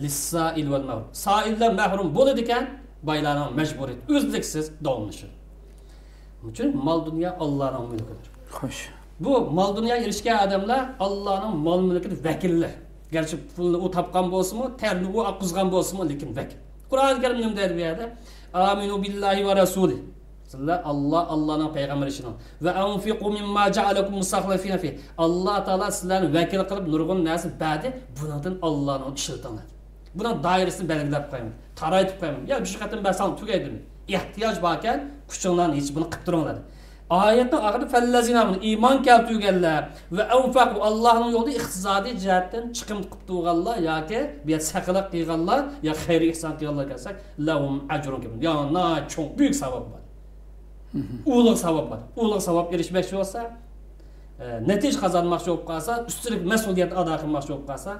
S2: lis-sa'il vel mahrum. Sa'illar mahrum bo'ladi ekan, baylarning majburiyati uzluksiz davomlashadi. Uchun mol dunyo Allohning mulkidir.
S1: Xo'sh.
S2: Bu mol dunyoga erishgan odamlar Allohning mol mulkining vakillari. Garchi pulni u topgan bo'lsa-mu, terni u oqizgan bo'lsa-mu, lekin vakil. Qur'on Karim nima deydi bu yerda? Aminu billahi va rasuli. Sizlar Allohning payg'ambarining va anfiqu mimma ja'alakum mustaxlifina fi. Alloh taolo sizlarni vakil qilib nurg'un narsa berdi, bundan Allohning ishiltanadi. Buning doirasini belgilab qo'yamiz. Taraytib qo'yamiz. Ya shu qatim basal tugaydimi? Ehtiyoj bor ekan, kuchinglarni hech buni qilib turinglar. Oyatda oxirida fallazina iymon keltirganlar va anfaqu Allohning yo'lida iqtisodiy jihatdan chiqim qilib turganlar yoki bu saqilab qilganlar yo xayr ihson qilganlar kelsak, lahum ajrun kabir. Ya na cho'ng büyük savob bor. Ulug' savob bor. Ulug' savob erishmoqchi bo'lsa, natija qozonmoqchi bo'lib qolsa, ustilik mas'uliyat ado qilmoqchi bo'lib qolsa,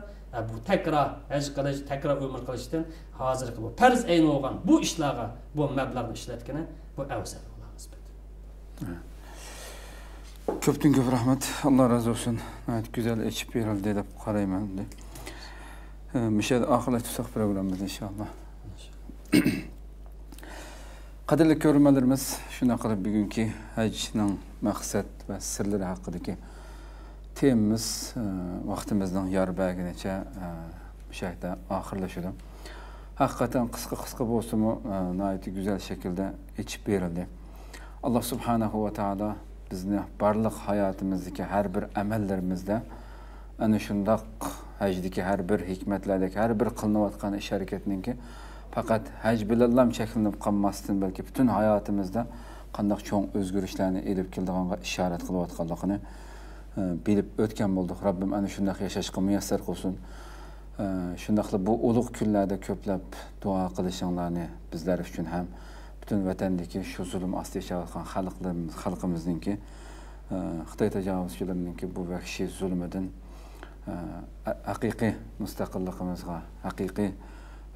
S2: bu takror haj qilish, takror umr qilishdan hozirgi bu farz ayni bo'lgan bu ishlarga bu mablag'ni ishlatgani bu afzal.
S1: Köptün köp rahmet. Allah razı olsun. Evet, güzel içip verildi deb qarayman. Müşahede ahirete tutsak programımız inşallah. Qadrli ko'ruvchilarimiz, shuna qilib bugungi hajning maqsad va sirlari haqidagi temamiz vaqtimizning yarbagigacha müşahede oxirlashadi. Haqiqatan qisqa bo'lsa-mu, nihoyatda go'zal shaklda içip verildi. Allah subhanahu wa ta'ala bizni barliq hayotimizdagi har bir amallarımızda ana shundaq hajdagi har bir hikmatlardagi har bir qilinayotgan ish harakatninki faqat haj bilan cheklanib qolmasdan balki butun hayotimizda qanday cho'ng o'zgarishlarni elib keladiganiga ishorat qilayotganligini bilib o'tgan bo'ldik. Rabbim ana shundaq yashashga muyassar qilsin. Shundaqla bu ulug' kunlarda ko'plab duo qilishinglarni bizlar uchun ham bütün vatandagi shu zulm ostida yashayotgan xalqimizningki Xitoy tajovuzchilarininki bu vahshiy zulmidan haqiqiy mustaqilligimizga, haqiqiy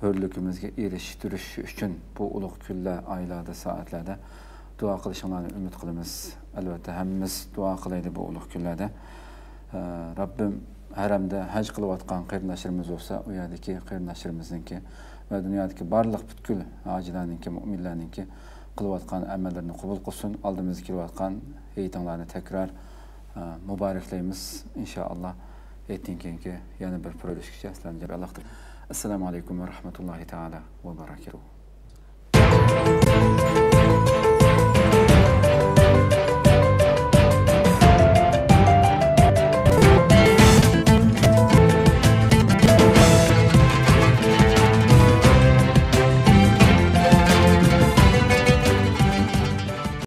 S1: hurligimizga erishtirish uchun bu ulug' kunlar, oylarda, soatlarda duo qilishinglarni umid qilamiz. Albatta hammamiz duo qilaylik bu ulug' kunlarda. Rabbim haramda haj qilayotgan qarindoshlarimiz bo'lsa, u yerdagi qarindoshlarimizningki ve dünyadaki barliq butkul hacılarninki, mu'minlarninki qilayotgan amallarni qabul qilsin. Oldimizga kelayotgan hayitlarni tekrar muboraklaymiz inshaalloh. Aytdan keyingi yana bir ko'rishgacha sizlarga Allohdir. Assalomu alaykum va rahmatullohi taala va barakatuh.